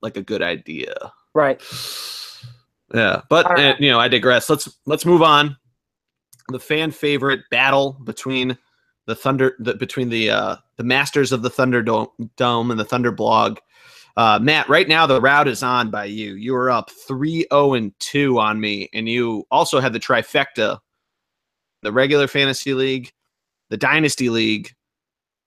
like a good idea. Right. Yeah. But I digress. Let's move on. The fan favorite battle between the masters of the Thunderdome and the Thunder blog. Matt, right now the route is on by you. You are up 3-0-2 on me, and you also had the trifecta: the regular fantasy league, the dynasty league,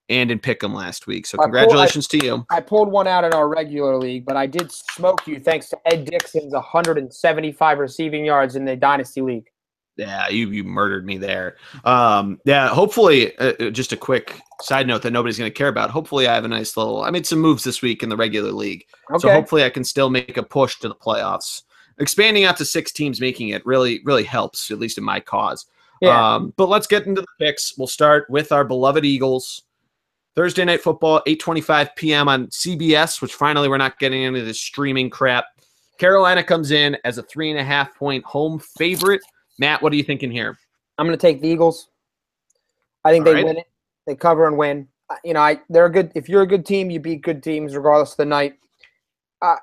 and in Pick'em last week. So congratulations to you. I pulled one out in our regular league, but I did smoke you thanks to Ed Dixon's 175 receiving yards in the dynasty league. Yeah, you murdered me there. Hopefully, just a quick side note that nobody's going to care about. Hopefully, I have a nice I made some moves this week in the regular league. Okay. So hopefully I can still make a push to the playoffs. Expanding out to 6 teams, making it really, really helps, at least in my cause. Yeah. But let's get into the picks. We'll start with our beloved Eagles. Thursday Night Football, 8:25 p.m. on CBS, which finally we're not getting into this streaming crap. Carolina comes in as a 3.5-point home favorite. Matt, what are you thinking here? I'm going to take the Eagles. I think they win it. They cover and win. They're good. If you're a good team, you beat good teams regardless of the night. Like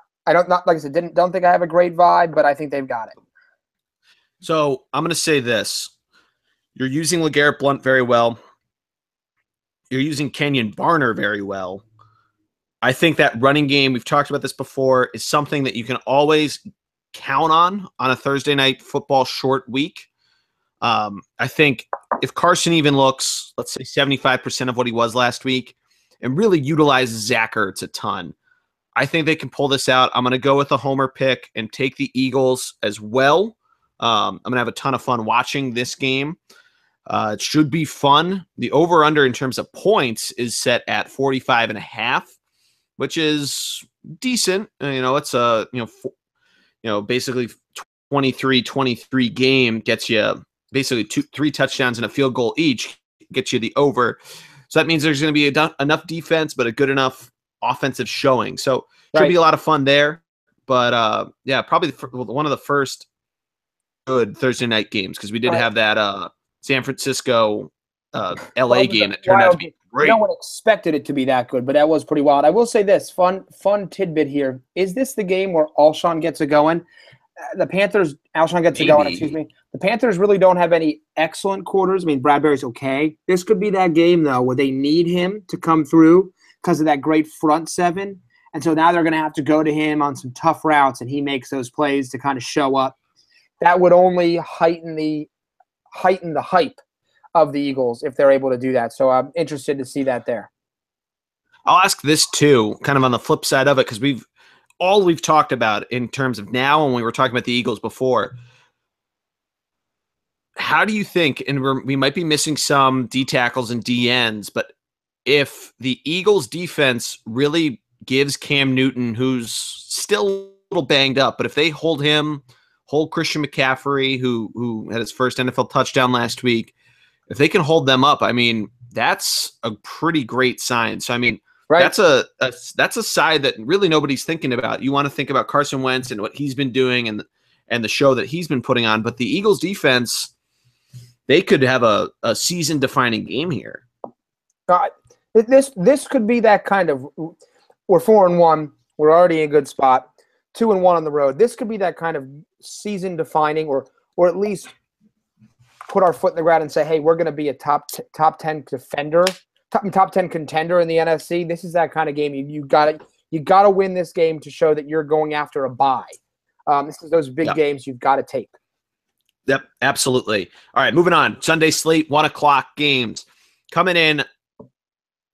I said, don't think I have a great vibe, but I think they've got it. So I'm going to say this: you're using LeGarrette Blount very well. You're using Kenyon Barner very well. I think that running game, we've talked about this before, is something that you can always count on a Thursday Night Football short week. I think if Carson even looks, let's say 75% of what he was last week, and really utilizes Zach Ertz a ton, I think they can pull this out. I'm going to go with a homer pick and take the Eagles as well. I'm going to have a ton of fun watching this game. It should be fun. The over-under in terms of points is set at 45.5, which is decent. It's basically 23-23 game gets you basically 3 touchdowns and a field goal each. get you the over. So that means there's going to be enough defense, but a good enough offensive showing. So should be a lot of fun there. But yeah, probably one of the first good Thursday night games, because we did have that San Francisco LA game that turned out to be great. No one expected it to be that good, but that was pretty wild. I will say this fun tidbit here: is this the game where Alshon gets it going? Alshon gets it going. Excuse me. The Panthers really don't have any excellent quarters. I mean, Bradbury's okay. This could be that game though where they need him to come through because of that great front seven, and so now they're going to have to go to him on some tough routes, and he makes those plays to kind of show up. That would only heighten the hype of the Eagles if they're able to do that. So I'm interested to see that there. I'll ask this too, kind of on the flip side of it, because we've talked about in terms of now, and we were talking about the Eagles before. How do you think, and we might be missing some D tackles and DNs, but if the Eagles defense really gives Cam Newton, who's still a little banged up, but if they hold Christian McCaffrey, who had his first NFL touchdown last week, if they can hold them up, I mean, that's a pretty great sign. So, I mean, that's a side that really nobody's thinking about. You want to think about Carson Wentz and what he's been doing and the show that he's been putting on. But the Eagles defense, they could have a season-defining game here. This could be that kind of – we're 4-1. We're already in a good spot. 2-1 on the road. This could be that kind of season-defining or at least – put our foot in the ground and say, hey, we're going to be a top 10 defender, top 10 contender in the NFC. This is that kind of game. You got to win this game to show that you're going after a bye. This is those big games you've got to take. Yep, absolutely. All right, moving on. Sunday slate, 1:00 games. Coming in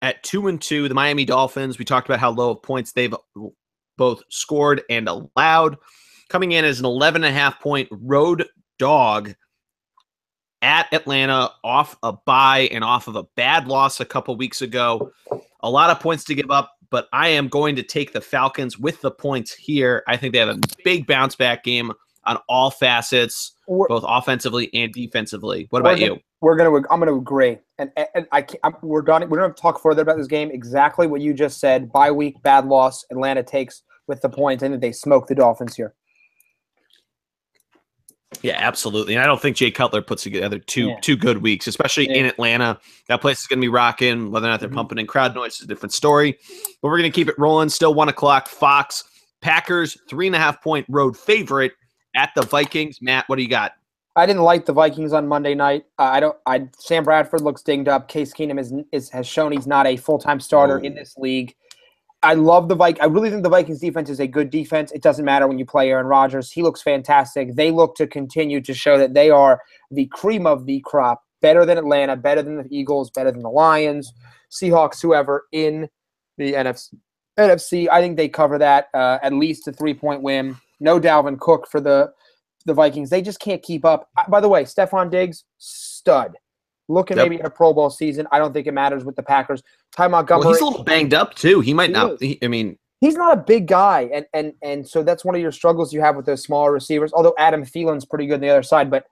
at 2-2, the Miami Dolphins. We talked about how low of points they've both scored and allowed. Coming in as an 11.5-point road dog at Atlanta, off a bye and off of a bad loss a couple weeks ago. A lot of points to give up, but I am going to take the Falcons with the points here. I think they have a big bounce back game on all facets, both offensively and defensively. What about you? I'm going to agree, and we're done. We're going to talk further about this game. Exactly what you just said. Bye week, bad loss. Atlanta takes with the points, and they smoke the Dolphins here. Yeah, absolutely. And I don't think Jay Cutler puts together two good weeks, especially in Atlanta. That place is going to be rocking. Whether or not they're pumping in crowd noise is a different story. But we're going to keep it rolling. Still 1:00, Fox. Packers, 3.5-point road favorite at the Vikings. Matt, what do you got? I didn't like the Vikings on Monday night. Sam Bradford looks dinged up. Case Keenum has shown he's not a full-time starter in this league. I love the Vikings. I really think the Vikings defense is a good defense. It doesn't matter when you play Aaron Rodgers. He looks fantastic. They look to continue to show that they are the cream of the crop, better than Atlanta, better than the Eagles, better than the Lions, Seahawks, whoever in the NFC. I think they cover that, at least a 3-point win. No Dalvin Cook for the Vikings. They just can't keep up. By the way, Stephon Diggs, stud. Looking maybe at a Pro Bowl season. I don't think it matters with the Packers. Ty Montgomery. Well, he's a little banged up too. He might not. He's not a big guy, and so that's one of your struggles you have with those smaller receivers. Although Adam Thielen's pretty good on the other side, but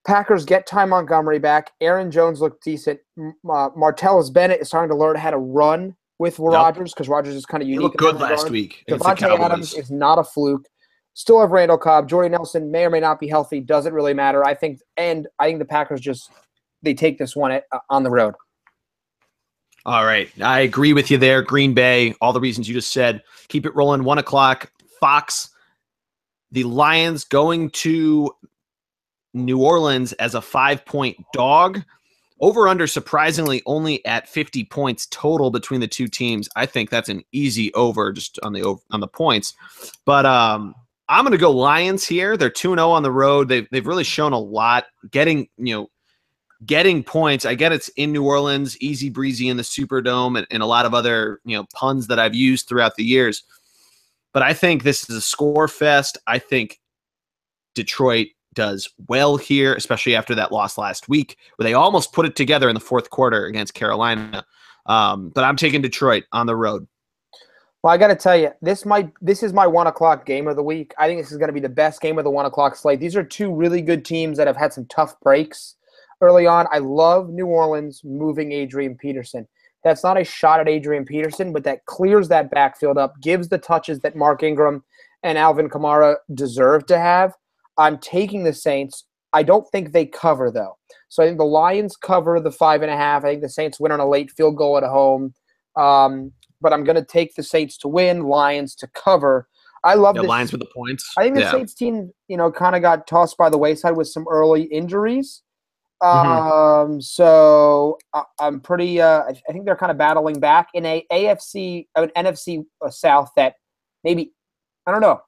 Packers get Ty Montgomery back. Aaron Jones looked decent. Martellus Bennett is starting to learn how to run with Rodgers because Rodgers is kind of unique. He looked good last week. Devontae Adams is not a fluke. Still have Randall Cobb. Jordy Nelson may or may not be healthy. Doesn't really matter. I think the Packers they take this one on the road. All right. I agree with you there. Green Bay, all the reasons you just said. Keep it rolling. 1:00, Fox. The Lions going to New Orleans as a 5-point dog. Over under surprisingly only at 50 points total between the two teams. I think that's an easy over just on the points. But I'm going to go Lions here. They're 2-0 on the road. They've really shown a lot getting points. I get it's in New Orleans, easy breezy in the Superdome, and a lot of other puns that I've used throughout the years. But I think this is a score fest. I think Detroit does well here, especially after that loss last week where they almost put it together in the fourth quarter against Carolina. But I'm taking Detroit on the road. Well, I got to tell you, this is my 1:00 game of the week. I think this is going to be the best game of the 1:00 slate. These are two really good teams that have had some tough breaks. early on. I love New Orleans moving Adrian Peterson. That's not a shot at Adrian Peterson, but that clears that backfield up, gives the touches that Mark Ingram and Alvin Kamara deserve to have. I'm taking the Saints. I don't think they cover, though. So I think the Lions cover the 5.5. I think the Saints win on a late field goal at home. But I'm going to take the Saints to win, Lions to cover. I love this. Lions with the points. I think the Saints team, kind of got tossed by the wayside with some early injuries. So I'm pretty. I think they're kind of battling back in an NFC South that maybe, I don't know,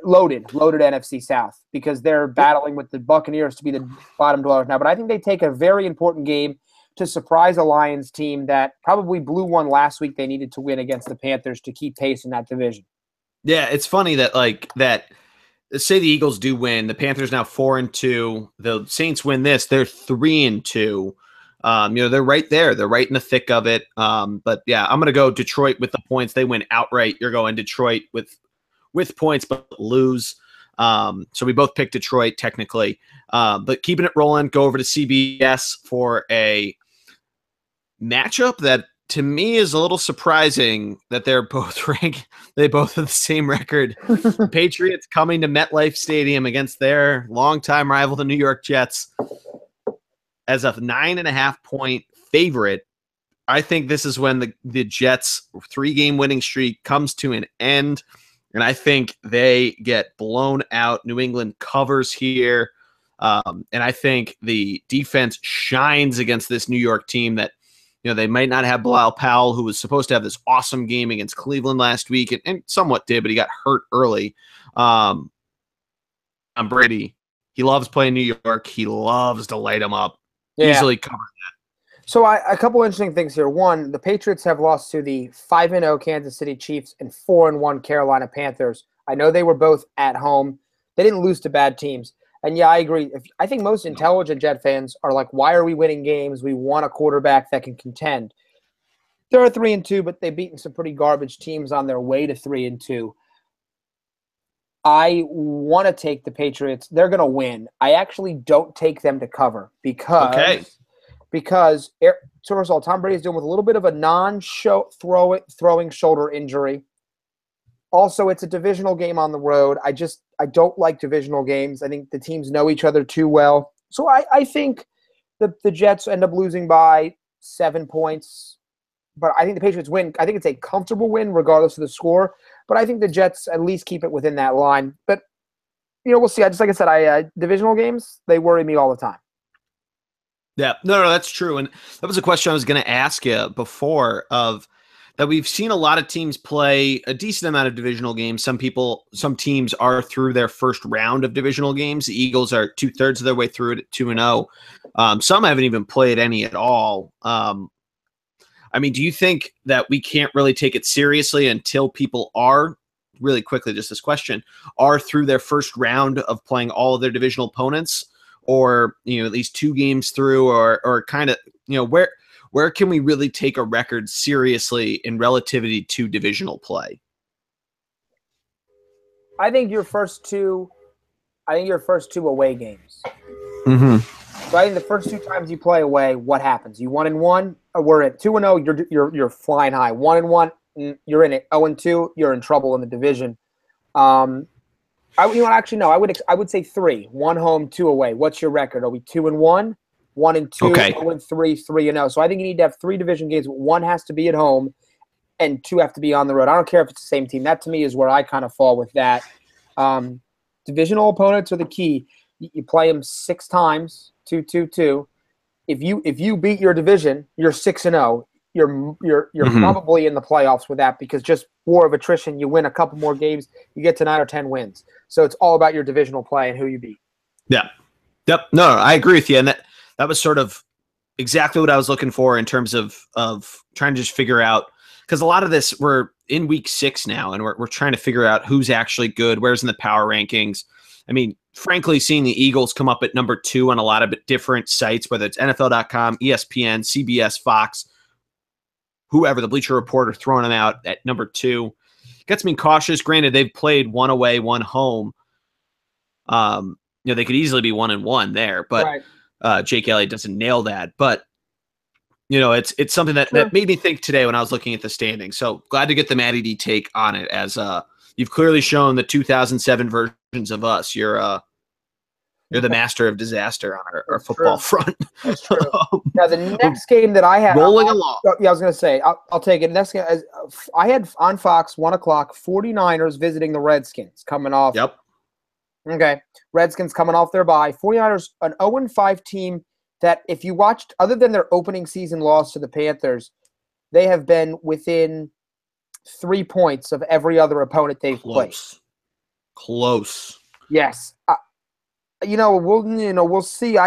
loaded NFC South, because they're battling with the Buccaneers to be the bottom dwellers now. But I think they take a very important game to surprise a Lions team that probably blew one last week they needed to win against the Panthers to keep pace in that division. Yeah, it's funny that say the Eagles do win, the Panthers now 4-2. The Saints win this, they're 3-2. They're right there. They're right in the thick of it. But yeah, I'm going to go Detroit with the points. They win outright. You're going Detroit with points, but lose. So we both picked Detroit technically. But keeping it rolling, go over to CBS for a matchup that to me is a little surprising that they're both ranked. They both have the same record. Patriots coming to MetLife Stadium against their longtime rival, the New York Jets, as a 9.5-point favorite. I think this is when the Jets' 3-game winning streak comes to an end, and I think they get blown out. New England covers here, and I think the defense shines against this New York team that, they might not have Bilal Powell, who was supposed to have this awesome game against Cleveland last week, and somewhat did, but he got hurt early. Tom Brady, he loves playing New York. He loves to light them up. Yeah. Easily cover that. So a couple interesting things here. One, the Patriots have lost to the 5-0 Kansas City Chiefs and 4-1 Carolina Panthers. I know they were both at home. They didn't lose to bad teams. And yeah, I agree. I think most intelligent Jet fans are like, why are we winning games? We want a quarterback that can contend. They're 3-2, but they've beaten some pretty garbage teams on their way to 3-2. I want to take the Patriots. They're going to win. I actually don't take them to cover because first of all, Tom Brady is dealing with a little bit of a throwing shoulder injury. Also, it's a divisional game on the road. I don't like divisional games. I think the teams know each other too well. So I think the Jets end up losing by 7 points. But I think the Patriots win. I think it's a comfortable win regardless of the score. But I think the Jets at least keep it within that line. But, we'll see. Like I said, divisional games, they worry me all the time. Yeah, no, that's true. And that was a question I was going to ask you before that we've seen a lot of teams play a decent amount of divisional games. Some teams are through their first round of divisional games. The Eagles are 2/3 of their way through it at 2-0. Some haven't even played any at all. Do you think that we can't really take it seriously until people are, really quickly, just this question, are through their first round of playing all of their divisional opponents, or, at least 2 games through, or kind of, where can we really take a record seriously in relativity to divisional play? I think your first two away games. Mm-hmm. So I think the first 2 times you play away, what happens? You 1-1, we're at 2-0, you're flying high. 1-1, you're in it. 0-2, you're in trouble in the division. I would say 3. 1 home, 2 away. What's your record? Are we 2-1? 1-2, okay. 0-3, 3-0. So I think you need to have 3 division games. 1 has to be at home, and 2 have to be on the road. I don't care if it's the same team. That to me is where I kind of fall with that. Divisional opponents are the key. You play them 6 times, 2-2-2. If you beat your division, you're 6-0. You're mm-hmm. probably in the playoffs with that, because just war of attrition. You win a couple more games, you get to 9 or 10 wins. So it's all about your divisional play and who you beat. Yeah. Yep. No, I agree with you, and that was sort of exactly what I was looking for in terms of trying to just figure out, because a lot of this, we're in week 6 now, and we're trying to figure out who's actually good, where's in the power rankings. Frankly, seeing the Eagles come up at number 2 on a lot of different sites, whether it's NFL.com, ESPN, CBS, Fox, whoever, the Bleacher Report, are throwing them out at number 2, gets me cautious. Granted, they've played 1 away, 1 home. They could easily be 1-1 there, but. Right. Jake Elliott doesn't nail that. But it's something that made me think today when I was looking at the standings. So glad to get the Matty D take on it, as you've clearly shown the 2007 versions of us. You're the master of disaster on our football front. That's true. Now, the next game that I had rolling along. Yeah, I was going to say, I'll take it. Next game, I had on Fox 1 o'clock 49ers visiting the Redskins coming off. Yep. Okay. Redskins coming off their bye. 49ers, an 0-5 team that, if you watched, other than their opening season loss to the Panthers, they have been within 3 points of every other opponent they've played. Close. Yes. We'll see.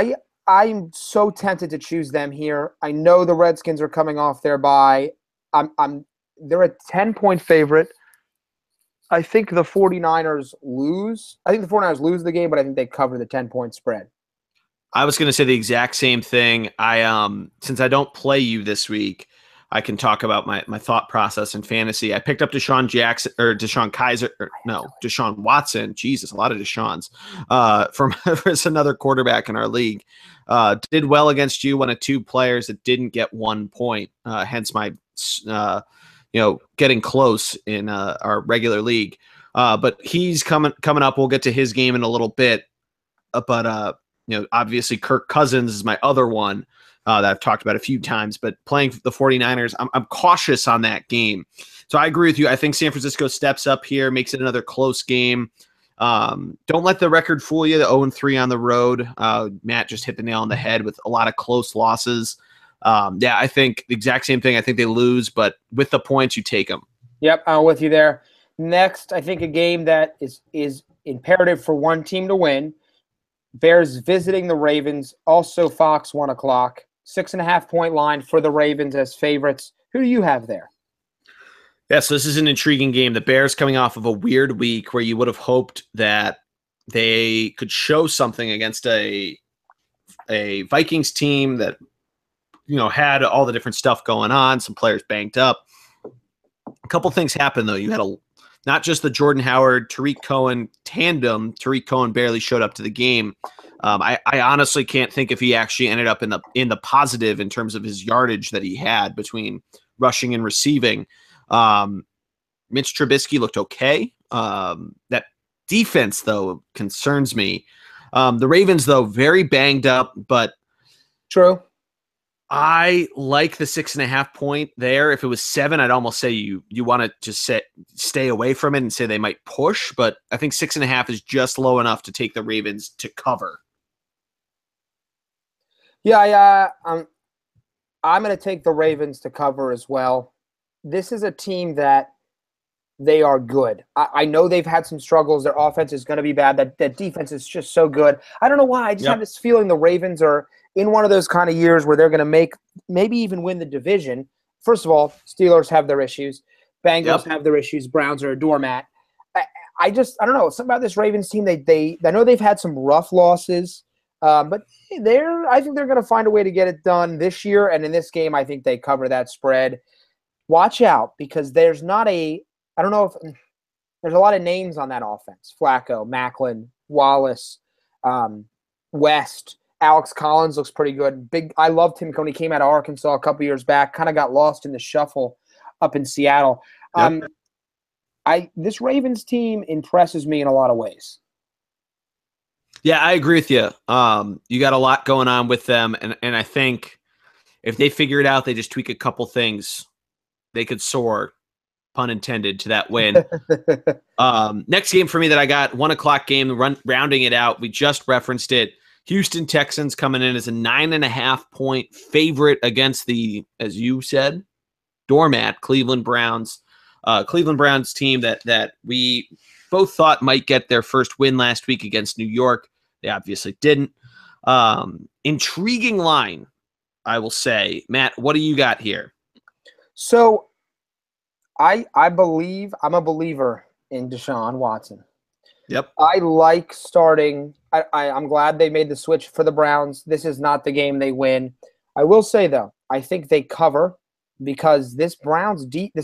I'm so tempted to choose them here. I know the Redskins are coming off their bye. They're a 10-point favorite. I think the 49ers lose. I think the 49ers lose the game, but I think they cover the 10-point spread. I was going to say the exact same thing. Since I don't play you this week, I can talk about my thought process in fantasy. I picked up Deshaun Watson. Jesus, a lot of Deshaun's from as another quarterback in our league. Did well against you, one of 2 players that didn't get 1 point. Hence my getting close in our regular league. But he's coming up. We'll get to his game in a little bit. But obviously Kirk Cousins is my other one. That I've talked about a few times, but playing the 49ers, I'm cautious on that game. So I agree with you. I think San Francisco steps up here, makes it another close game. Don't let the record fool you, the 0-3 on the road. Matt just hit the nail on the head with a lot of close losses. I think the exact same thing. I think they lose, but with the points, you take them. Yep, I'm with you there. Next, I think a game that is imperative for one team to win. Bears visiting the Ravens, also Fox 1 o'clock. 6.5-point line for the Ravens as favorites. Who do you have there? Yeah, so this is an intriguing game. The Bears coming off of a weird week where you would have hoped that they could show something against a Vikings team that had all the different stuff going on, some players banked up. A couple things happened, though. You had not just the Jordan Howard, Tariq Cohen tandem. Tariq Cohen barely showed up to the game. I honestly can't think if he actually ended up in the positive in terms of his yardage that he had between rushing and receiving. Mitch Trubisky looked okay. That defense, though, concerns me. The Ravens, though, very banged up, but true. I like the 6.5 point there. If it was 7, I'd almost say you want to just stay away from it and say they might push, but I think 6.5 is just low enough to take the Ravens to cover. Yeah, I'm going to take the Ravens to cover as well. This is a team that they are good. I know they've had some struggles. Their offense is going to be bad. That defense is just so good. I don't know why. I just have this feeling the Ravens are in one of those kind of years where they're going to maybe even win the division. First of all, Steelers have their issues. Bengals have their issues. Browns are a doormat. I don't know. Something about this Ravens team, I know they've had some rough losses, but I think they're going to find a way to get it done this year. And in this game, I think they cover that spread. Watch out, because there's not I don't know if there's a lot of names on that offense. Flacco, Macklin, Wallace, West. Alex Collins looks pretty good. I loved him when he came out of Arkansas a couple years back. Kind of got lost in the shuffle up in Seattle. This Ravens team impresses me in a lot of ways. Yeah, I agree with you. You got a lot going on with them, and I think if they figure it out, they just tweak a couple things, they could soar, pun intended, to that win. Next game for me that I got, 1 o'clock game, rounding it out. We just referenced it. Houston Texans coming in as a 9.5-point favorite against the, as you said, doormat Cleveland Browns. Cleveland Browns team that we both thought might get their first win last week against New York. They obviously didn't. Intriguing line, I will say. Matt, what do you got here? So I'm a believer in Deshaun Watson. Yep. I like starting. I'm glad they made the switch for the Browns. This is not the game they win. I will say, though, I think they cover because this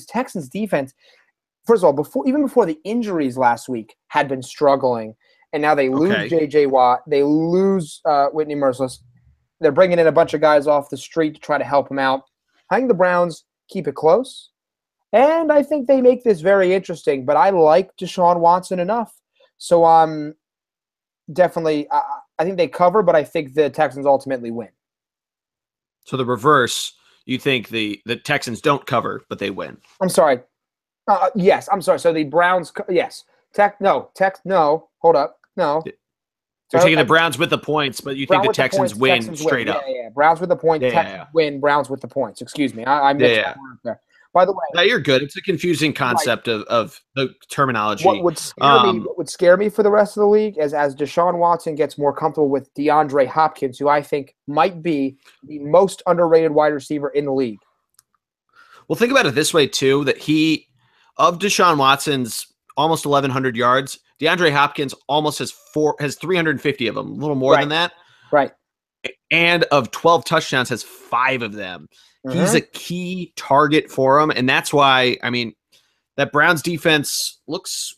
Texans defense, first of all, even before the injuries last week, had been struggling, and now they lose J.J. Watt. They lose Whitney Merciless. They're bringing in a bunch of guys off the street to try to help them out. I think the Browns keep it close. And I think they make this very interesting, but I like Deshaun Watson enough. So definitely, I think they cover, but I think the Texans ultimately win. So the reverse, you think the Texans don't cover, but they win. I'm sorry. Yes, I'm sorry. So the Browns, yes. No, hold up. No. You're taking the Browns with the points, but you think the Texans win straight up. Yeah. Browns with the points, Texans win, Browns with the points. Excuse me. I mixed my words there. By the way, no, you're good. It's a confusing concept of the terminology. What would scare me for the rest of the league is as Deshaun Watson gets more comfortable with DeAndre Hopkins, who I think might be the most underrated wide receiver in the league. Well, think about it this way too: that of Deshaun Watson's almost 1,100 yards, DeAndre Hopkins almost has 350 of them, a little more than that. Right. And of 12 touchdowns, has 5 of them. He's a key target for him, and that's why, I mean, that Browns defense looks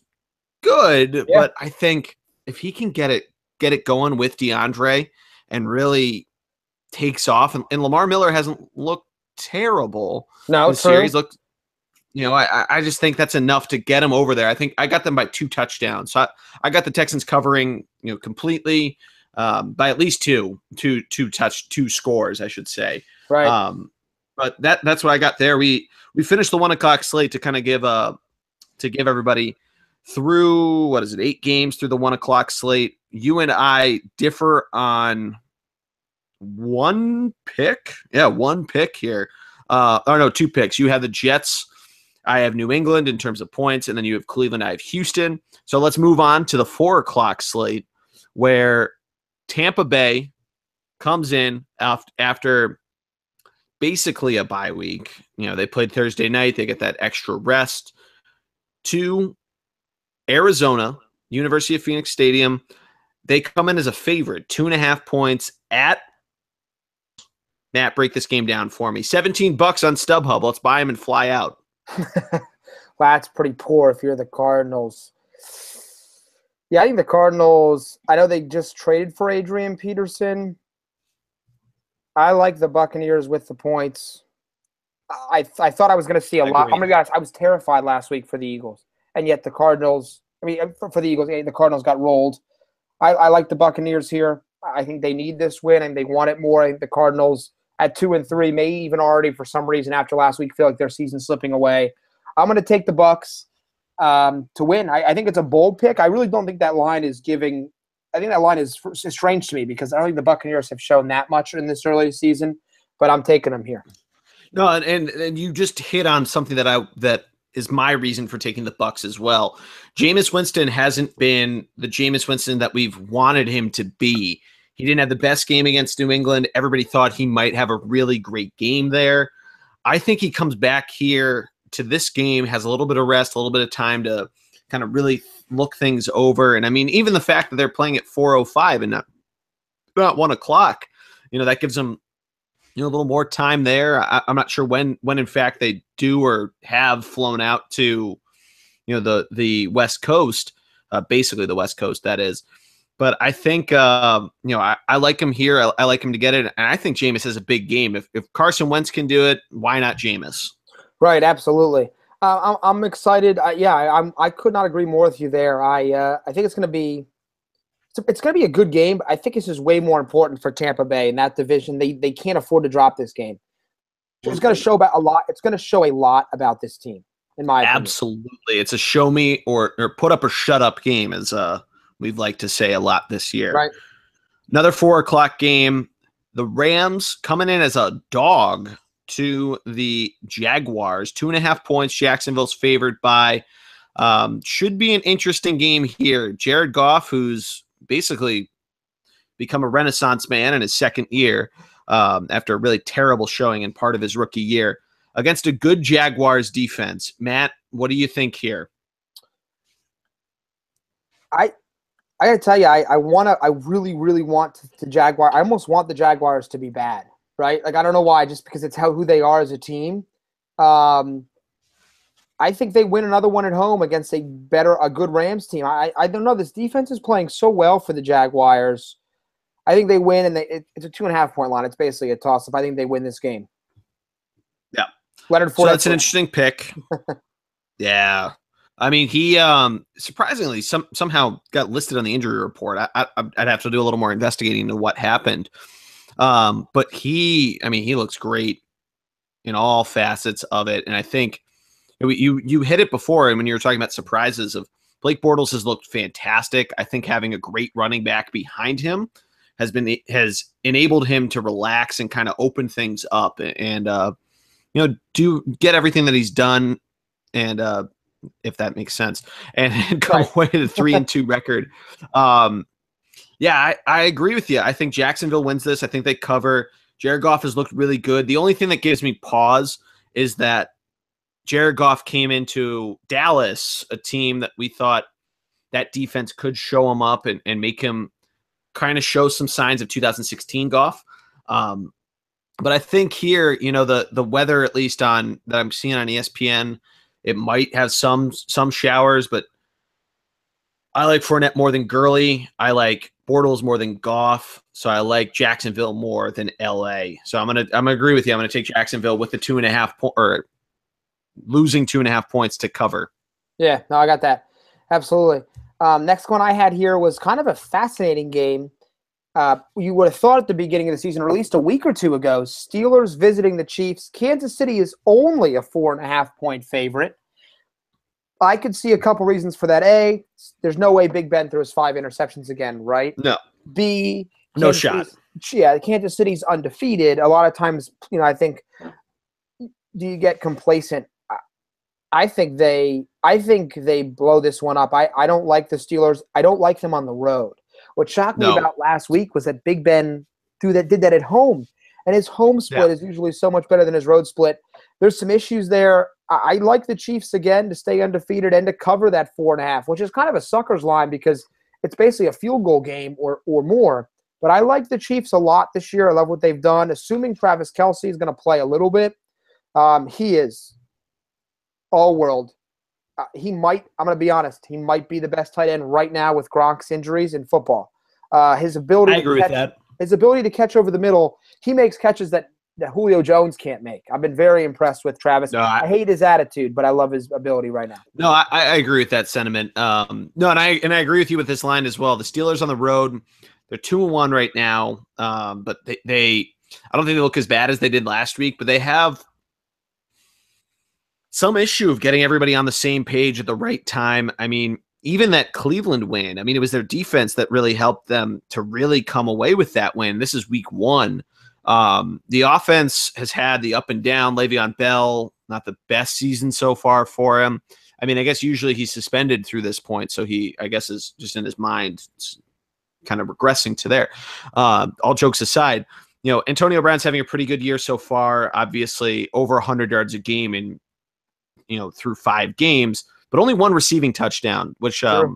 good, but I think if he can get it going with DeAndre and really takes off, and Lamar Miller hasn't looked terrible this series. Looked, I just think that's enough to get him over there. I think I got them by 2 touchdowns. So I got the Texans covering, completely by at least two scores, I should say. Right. But that's what I got there. We finished the 1 o'clock slate to kind of give everybody through 8 games through the 1 o'clock slate. You and I differ on one pick. Yeah, one pick here. 2 picks. You have the Jets. I have New England in terms of points, and then you have Cleveland. I have Houston. So let's move on to the 4 o'clock slate, where Tampa Bay comes in after basically a bye week. They played Thursday night. They get that extra rest to Arizona, University of Phoenix Stadium. They come in as a favorite, 2.5 points at Matt. Break this game down for me. $17 on StubHub. Let's buy them and fly out. Well, that's pretty poor if you're the Cardinals. Yeah, I think the Cardinals, I know they just traded for Adrian Peterson. I like the Buccaneers with the points. I thought I was going to see a lot. I'm going to be honest, I was terrified last week for the Eagles. And yet the Cardinals, for the Eagles, the Cardinals got rolled. I like the Buccaneers here. I think they need this win, and they want it more. I think the Cardinals at 2-3 may even already, for some reason, after last week, feel like their season's slipping away. I'm going to take the Bucs to win. I think it's a bold pick. I really don't think that line is giving – I think that line is strange to me because I don't think the Buccaneers have shown that much in this early season, but I'm taking them here. No, and you just hit on something that is my reason for taking the Bucs as well. Jameis Winston hasn't been the Jameis Winston that we've wanted him to be. He didn't have the best game against New England. Everybody thought he might have a really great game there. I think he comes back here to this game, has a little bit of rest, a little bit of time to kind of really look things over. And I mean, even the fact that they're playing at 4:05 and not 1 o'clock, that gives them a little more time there. I'm not sure when in fact they do or have flown out to the West Coast, basically the West Coast, that is. But I think I like him here. I like him to get it, and I think Jameis has a big game. If Carson Wentz can do it, why not Jameis? Right, absolutely. I'm excited. I could not agree more with you there. I think it's going to be a good game. But I think this is way more important for Tampa Bay in that division. They can't afford to drop this game. It's going to show about a lot. It's going to show a lot about this team, in my opinion. Absolutely, it's a show me or put up or shut up game, as we'd like to say a lot this year. Right. Another 4 o'clock game. The Rams coming in as a dog to the Jaguars. 2.5 points. Jacksonville's favored by. Should be an interesting game here. Jared Goff, who's basically become a renaissance man in his second year after a really terrible showing in part of his rookie year, against a good Jaguars defense. Matt, what do you think here? I gotta tell you, I really, really want the Jaguar. I almost want the Jaguars to be bad, right? Like, I don't know why, just because it's who they are as a team. I think they win another one at home against a good Rams team. I don't know. This defense is playing so well for the Jaguars. I think they win, and it's a 2.5-point line. It's basically a toss-up. I think they win this game. Yeah. Leonard Fournette. So that's an interesting pick. Yeah. I mean, he surprisingly somehow got listed on the injury report. I'd have to do a little more investigating into what happened. But he looks great in all facets of it. And I think you hit it before, and when you were talking about surprises of Blake Bortles has looked fantastic. I think having a great running back behind him has enabled him to relax and kind of open things up and do get everything that he's done, and if that makes sense, and come away with a 3-2 record. Yeah, I agree with you. I think Jacksonville wins this. I think they cover. Jared Goff has looked really good. The only thing that gives me pause is that Jared Goff came into Dallas, a team that we thought that defense could show him up and make him kind of show some signs of 2016 Goff. But I think here, the weather, at least that I'm seeing on ESPN, it might have some showers, but I like Fournette more than Gurley. I like Bortles more than Goff. So I like Jacksonville more than LA. So I'm gonna agree with you. I'm gonna take Jacksonville with the 2.5 or losing 2.5 points to cover. Yeah, no, I got that. Absolutely. Next one I had here was kind of a fascinating game. You would have thought at the beginning of the season, or at least a week or two ago, Steelers visiting the Chiefs. Kansas City is only a 4.5-point favorite. I could see a couple reasons for that. A, there's no way Big Ben throws 5 interceptions again, right? No. B, no shot. Kansas City's undefeated. A lot of times, I think, do you get complacent? I think they blow this one up. I don't like the Steelers. I don't like them on the road. What shocked me about last week was that Big Ben did that at home, and his home split is usually so much better than his road split. There's some issues there. I like the Chiefs again to stay undefeated and to cover that 4.5, which is kind of a sucker's line because it's basically a field goal game or more. But I like the Chiefs a lot this year. I love what they've done. Assuming Travis Kelce is going to play a little bit, he is all world. I'm going to be honest, he might be the best tight end right now with Gronk's injuries in football. His ability I agree with that. His ability to catch over the middle, he makes catches that Julio Jones can't make. I've been very impressed with Travis. No, I hate his attitude, but I love his ability right now. No, I agree with that sentiment. And I agree with you with this line as well. The Steelers on the road, they're 2-1 right now. But they I don't think they look as bad as they did last week, but they have some issue of getting everybody on the same page at the right time. I mean, even that Cleveland win, it was their defense that really helped them to really come away with that win. This is week 1. The offense has had the up and down. Le'Veon Bell, not the best season so far for him. I guess usually he's suspended through this point, so he, I guess, is just in his mind kind of regressing to there. All jokes aside, Antonio Brown's having a pretty good year so far, obviously over 100 yards a game in, through 5 games, but only 1 receiving touchdown, which Sure.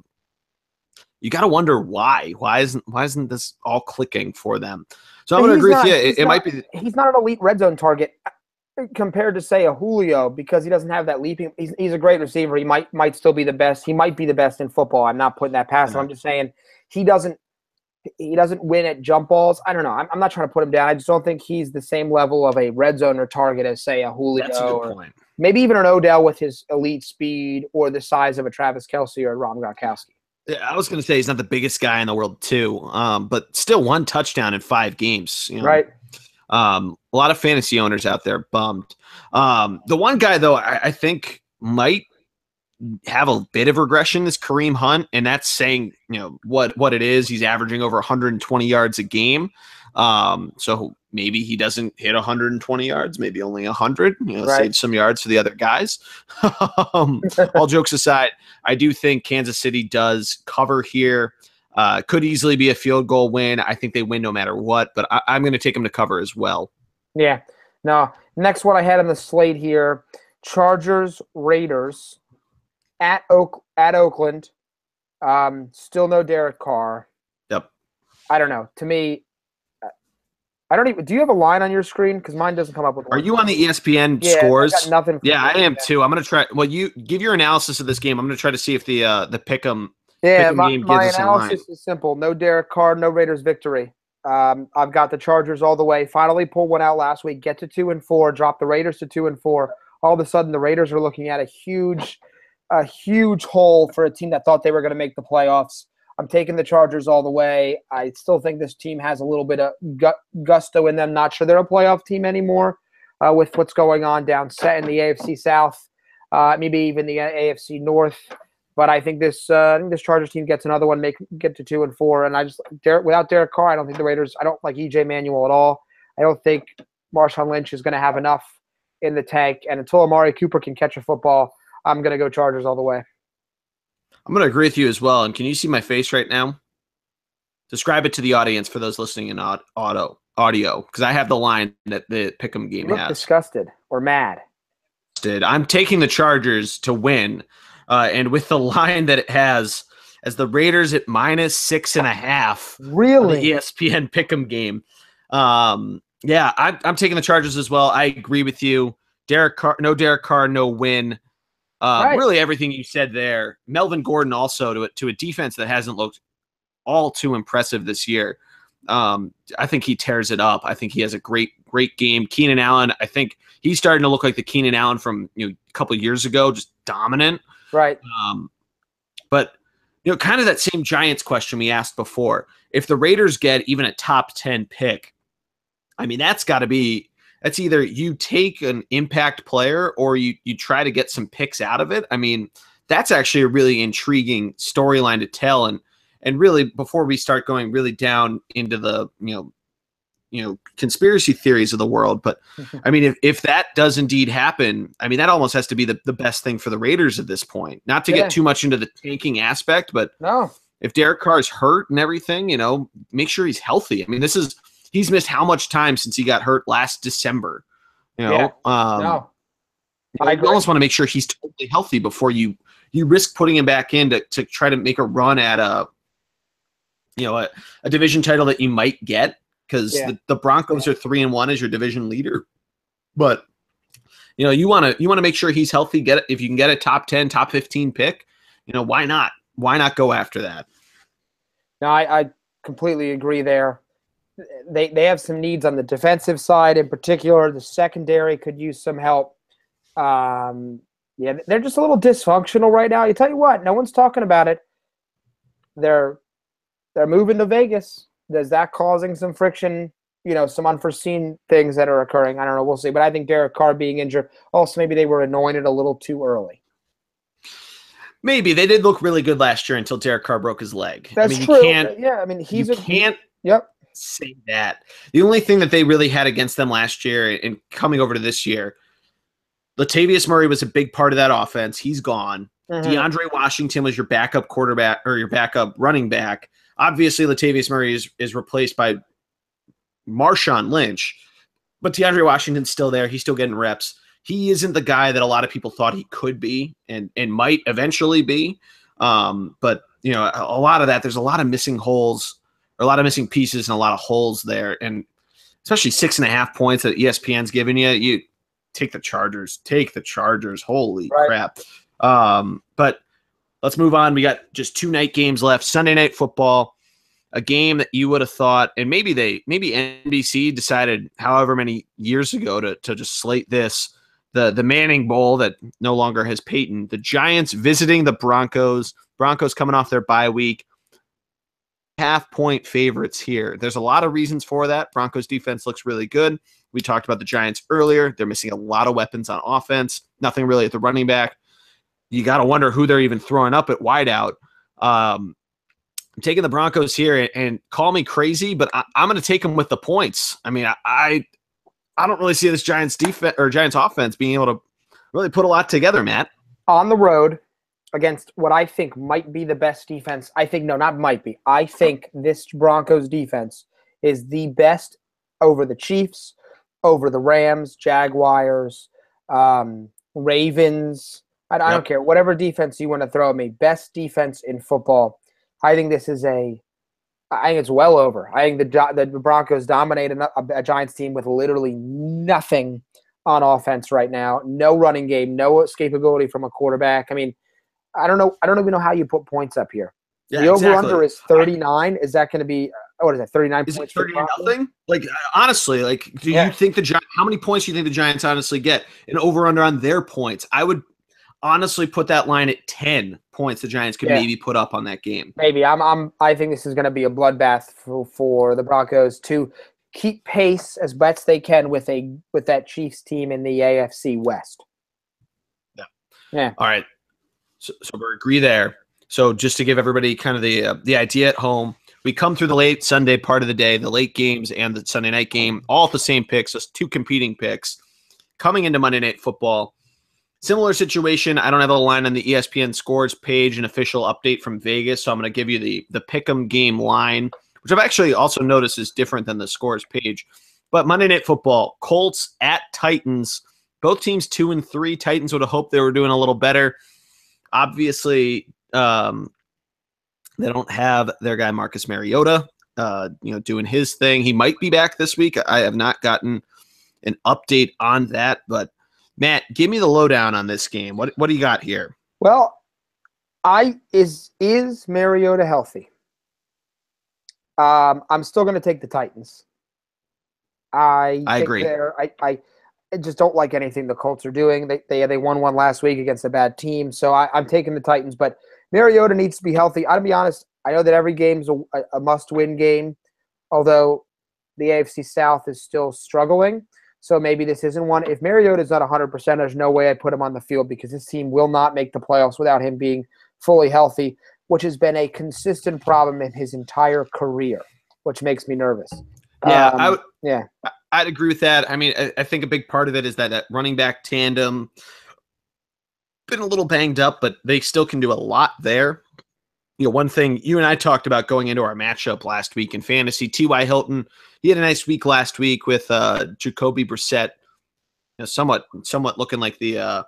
You got to wonder why. Why isn't this all clicking for them? So I'm going to agree with you. It might be. He's not an elite red zone target compared to, say, a Julio because he doesn't have that leaping. He's a great receiver. He might still be the best. He might be the best in football. I'm not putting that past him. I'm just saying he doesn't win at jump balls. I don't know. I'm not trying to put him down. I just don't think he's the same level of a red zone or target as, say, a Julio. That's a good point. Maybe even an Odell with his elite speed or the size of a Travis Kelce or a Rob Gronkowski. I was going to say he's not the biggest guy in the world, too, but still 1 touchdown in 5 games. Right. A lot of fantasy owners out there bummed. The one guy, though, I think might have a bit of regression is Kareem Hunt, and that's saying what it is. He's averaging over 120 yards a game. So maybe he doesn't hit 120 yards, maybe only 100, save some yards for the other guys. All jokes aside, I do think Kansas City does cover here. Could easily be a field goal win. I think they win no matter what, but I'm going to take them to cover as well. Yeah. Now, next one I had on the slate here, Chargers, Raiders at Oakland. Still no Derek Carr. Yep. I don't know. To me, I don't even. Do you have a line on your screen? Because mine doesn't come up with one. Are you on the ESPN scores? I got nothing. Yeah, I am too. I'm going to try. Well, you give your analysis of this game. I'm going to try to see if the Pick'em. Yeah, Pick'em game my gives us a line. analysis is simple. No Derek Carr, no Raiders victory. I've got the Chargers all the way. Finally pulled one out last week. Get to 2-4. Drop the Raiders to 2-4. All of a sudden, the Raiders are looking at a huge hole for a team that thought they were going to make the playoffs. I'm taking the Chargers all the way. I still think this team has a little bit of gusto in them. Not sure they're a playoff team anymore with what's going on down set in the AFC South, maybe even the AFC North. But I think this Chargers team gets another one, get to 2-4. And I just without Derek Carr, I don't think the Raiders. I don't like EJ Manuel at all. I don't think Marshawn Lynch is going to have enough in the tank. And until Amari Cooper can catch a football, I'm going to go Chargers all the way. I'm going to agree with you as well. And can you see my face right now? Describe it to the audience for those listening in audio, because I have the line that the Pick'em game has. You look disgusted or mad. I'm taking the Chargers to win, and with the line that it has as the Raiders at -6.5. Really? The ESPN Pick'em game. Yeah, I'm taking the Chargers as well. I agree with you. Derek Carr, no win. Right. Really everything you said there. Melvin Gordon also to a defense that hasn't looked all too impressive this year. I think he tears it up. I think he has a great game. Keenan Allen, I think he's starting to look like the Keenan Allen from a couple of years ago, just dominant. Right. But kind of that same Giants question we asked before. If the Raiders get even a top 10 pick, I mean that's either you take an impact player or you try to get some picks out of it. I mean, that's actually a really intriguing storyline to tell. And really, before we start going really down into the conspiracy theories of the world, but I mean, if that does indeed happen, I mean, that almost has to be the best thing for the Raiders at this point. Not to get too much into the tanking aspect, but if Derek Carr is hurt and everything, make sure he's healthy. I mean, he's missed how much time since he got hurt last December? I almost want to make sure he's totally healthy before you risk putting him back in to try to make a run at a division title that you might get, because the Broncos are 3-1 as your division leader. But you want to make sure he's healthy. If you can get a top 10, top 15 pick, why not? Why not go after that? No, I completely agree there. They have some needs on the defensive side in particular. The secondary could use some help. They're just a little dysfunctional right now. You tell you what, no one's talking about it. They're moving to Vegas. Is that causing some friction? Some unforeseen things that are occurring. I don't know. We'll see. But I think Derek Carr being injured. Also, maybe they were anointed a little too early. Maybe they did look really good last year until Derek Carr broke his leg. That's true. You can't. Yep. Say that. The only thing that they really had against them last year and coming over to this year, Latavius Murray was a big part of that offense. He's gone. Mm-hmm. DeAndre Washington was your backup quarterback or your backup running back. Obviously, Latavius Murray is replaced by Marshawn Lynch, but DeAndre Washington's still there. He's still getting reps. He isn't the guy that a lot of people thought he could be and might eventually be. But a lot of that, there's a lot of missing holes. A lot of missing pieces and a lot of holes there. And especially 6.5 points that ESPN's giving you take the Chargers. Take the Chargers. Holy crap. But let's move on. We got just 2 night games left. Sunday Night Football, a game that you would have thought, and maybe NBC decided however many years ago to just slate this, the Manning Bowl that no longer has Peyton. The Giants visiting the Broncos. Broncos coming off their bye week. Half-point favorites here. There's a lot of reasons for that. Broncos defense looks really good. We talked about the Giants earlier. They're missing a lot of weapons on offense. Nothing really at the running back. You got to wonder who they're even throwing up at wideout. I'm taking the Broncos here, and call me crazy, but I'm going to take them with the points. I mean, I don't really see this Giants defense or Giants offense being able to really put a lot together, Matt. On the road, against what I think might be the best defense. I think this Broncos defense is the best over the Chiefs, over the Rams, Jaguars, Ravens. I don't care. Whatever defense you want to throw at me, best defense in football. I think this is I think it's well over. I think the Broncos dominate a Giants team with literally nothing on offense right now. No running game, no escapability from a quarterback. I mean, I don't know. I don't even know how you put points up here. The over-under is 39. Is that going to be what is that, 39 Is it points for 30-0? Like, honestly, like, do you think the Giants, how many points do you think the Giants honestly get? An over-under on their points. I would honestly put that line at 10 points the Giants could maybe put up on that game. Maybe. I think this is going to be a bloodbath for the Broncos to keep pace as best they can with that Chiefs team in the AFC West. Yeah. All right. So we agree there. So just to give everybody kind of the idea at home, we come through the late Sunday part of the day, the late games and the Sunday night game, all at the same picks, just two competing picks. Coming into Monday Night Football, similar situation. I don't have a line on the ESPN scores page, an official update from Vegas, so I'm going to give you the pick'em game line, which I've actually also noticed is different than the scores page. But Monday Night Football, Colts at Titans, both teams 2-3. Titans would have hoped they were doing a little better. Obviously, they don't have their guy Marcus Mariota, doing his thing. He might be back this week. I have not gotten an update on that, but Matt, give me the lowdown on this game. What do you got here? Well, is Mariota healthy? I'm still going to take the Titans. I agree. I just don't like anything the Colts are doing. They won one last week against a bad team, so I'm taking the Titans. But Mariota needs to be healthy. I'll be honest. I know that every game's a must-win game, although the AFC South is still struggling. So maybe this isn't one. If Mariota's not 100%, there's no way I'd put him on the field because this team will not make the playoffs without him being fully healthy, which has been a consistent problem in his entire career, which makes me nervous. Yeah, I'd agree with that. I mean, I think a big part of it is that running back tandem been a little banged up, but they still can do a lot there. One thing you and I talked about going into our matchup last week in fantasy, T.Y. Hilton, he had a nice week last week with Jacoby Brissett, somewhat looking like the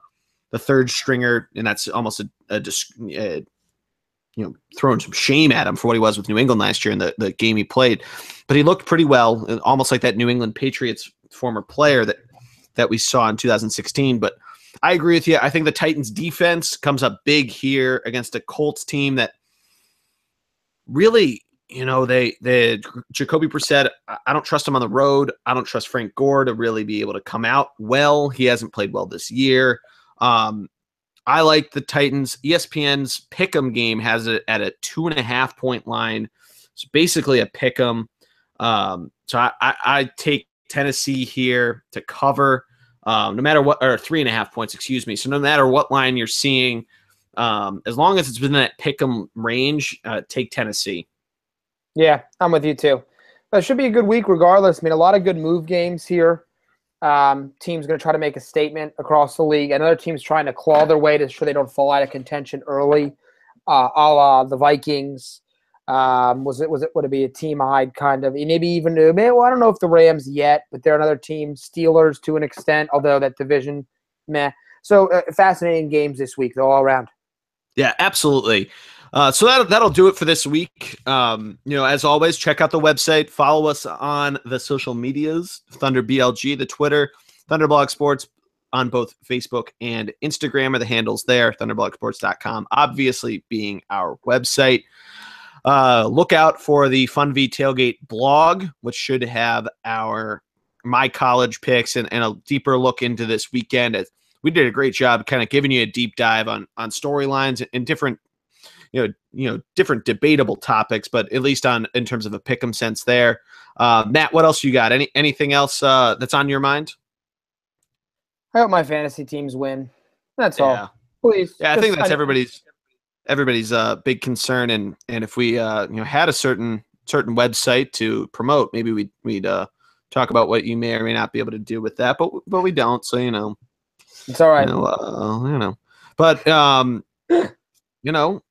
third stringer, and that's almost throwing some shame at him for what he was with New England last year in the game he played. But he looked pretty well, almost like that New England Patriots former player that we saw in 2016. But I agree with you. I think the Titans defense comes up big here against a Colts team that really, they Jacoby Brissett, I don't trust him on the road. I don't trust Frank Gore to really be able to come out well. He hasn't played well this year. I like the Titans. ESPN's pick'em game has it at a 2.5 point line. It's basically a pick'em. So I take Tennessee here to cover, no matter what, or 3.5 points, excuse me. So no matter what line you're seeing, as long as it's within that pick'em range, take Tennessee. Yeah, I'm with you too. But it should be a good week regardless. I mean, a lot of good move games here. Team's going to try to make a statement across the league. Another team's trying to claw their way to ensure they don't fall out of contention early, a la the Vikings. Would it be a team I'd kind of maybe even I don't know if the Rams yet, but they're another team. Steelers to an extent, although that division, meh. So fascinating games this week, though, all around. Yeah, absolutely. So that'll do it for this week. As always, check out the website. Follow us on the social medias, Thunder BLG, the Twitter, Thunderblog Sports on both Facebook and Instagram are the handles there, thunderblogsports.com, obviously being our website. Look out for the Funvee Tailgate blog, which should have my college picks and a deeper look into this weekend. We did a great job kind of giving you a deep dive on storylines and different different debatable topics, but at least in terms of a pick'em sense there. Matt, what else you got? Anything else that's on your mind? I hope my fantasy teams win. That's all. Please. Yeah, I think that's everybody's big concern. And if we had a certain website to promote, maybe we'd talk about what you may or may not be able to do with that. But we don't. So it's all right. But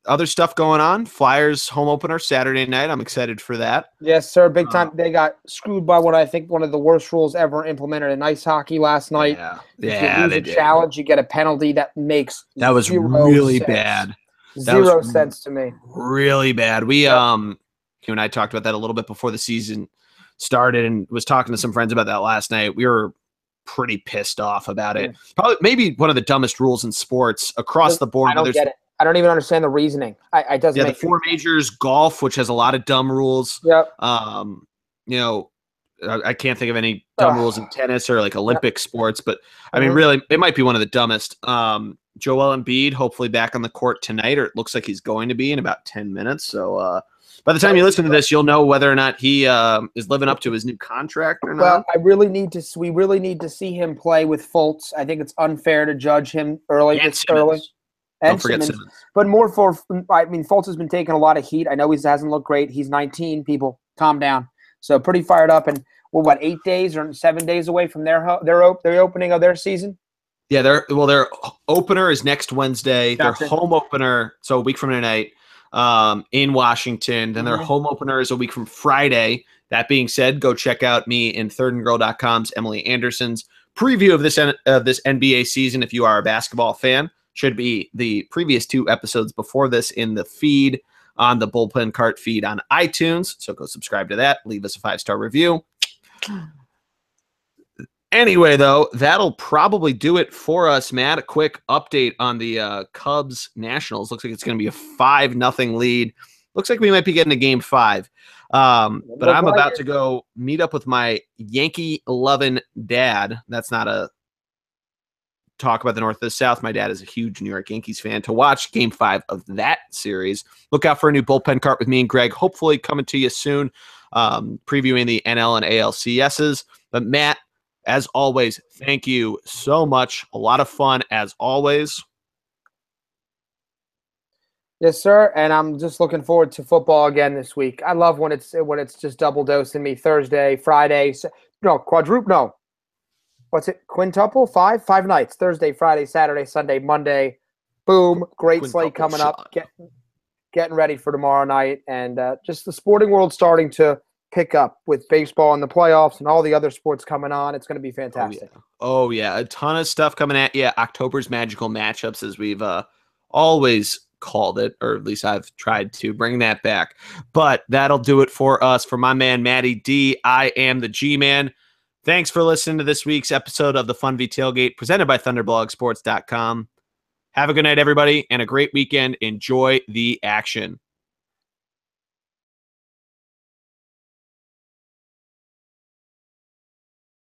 other stuff going on. Flyers home opener Saturday night. I'm excited for that. Yes, sir. Big time. They got screwed by what I think one of the worst rules ever implemented in ice hockey last night. Yeah, if you lose a challenge, you get a penalty. That was really sense. Bad. Zero sense to me. Really bad. We you and I talked about that a little bit before the season started, and was talking to some friends about that last night. We were pretty pissed off about it. Probably maybe one of the dumbest rules in sports across the board. I don't get it. I don't even understand the reasoning. I doesn't Yeah, make the four majors, golf, which has a lot of dumb rules. Yep. You know, I can't think of any dumb rules in tennis or like Olympic sports, but I mean, Mhm. really, it might be one of the dumbest. Joel Embiid, hopefully back on the court tonight, or it looks like he's going to be in about 10 minutes. So by the time you listen to this, you'll know whether or not he is living up to his new contract or Well, not. we really need to see him play with Fultz. I think it's unfair to judge him early. And This early. Simmons. And Don't forget Simmons. Simmons. But more for, I mean, Fultz has been taking a lot of heat. I know he hasn't looked great. He's 19. People, calm down. So pretty fired up. And we're what, 8 days or 7 days away from their opening of their season. Yeah, their opener is next Wednesday. Gotcha. Their home opener, so a week from tonight, in Washington. Then their home opener is a week from Friday. That being said, go check out me and thirdandgirl.com's Emily Anderson's preview of this NBA season. If you are a basketball fan, should be the previous 2 episodes before this in the feed on the Bullpen Cart feed on iTunes. So go subscribe to that. Leave us a 5-star review. Anyway, though, that'll probably do it for us, Matt. A quick update on the Cubs Nationals. Looks like it's going to be a 5-0 lead. Looks like we might be getting to game 5. But I'm about to go meet up with my Yankee-loving dad. That's not a talk about the North or the South. My dad is a huge New York Yankees fan, to watch game 5 of that series. Look out for a new Bullpen Cart with me and Greg, hopefully coming to you soon, previewing the NL and ALCSs. But Matt, as always, thank you so much. A lot of fun, as always. Yes, sir. And I'm just looking forward to football again this week. I love when it's just double dosing me Thursday, Friday. Quadruple. No. What's it? Quintuple? 5 nights. Thursday, Friday, Saturday, Sunday, Monday. Boom. Great slate coming up. Getting ready for tomorrow night. And just the sporting world starting to pick up with baseball in the playoffs and all the other sports coming on. It's going to be fantastic. Oh, yeah. A ton of stuff coming at you. October's magical matchups, as we've always called it, or at least I've tried to bring that back. But that'll do it for us. For my man, Matty D, I am the G-Man. Thanks for listening to this week's episode of the Funvee Tailgate, presented by ThunderblogSports.com. Have a good night, everybody, and a great weekend. Enjoy the action.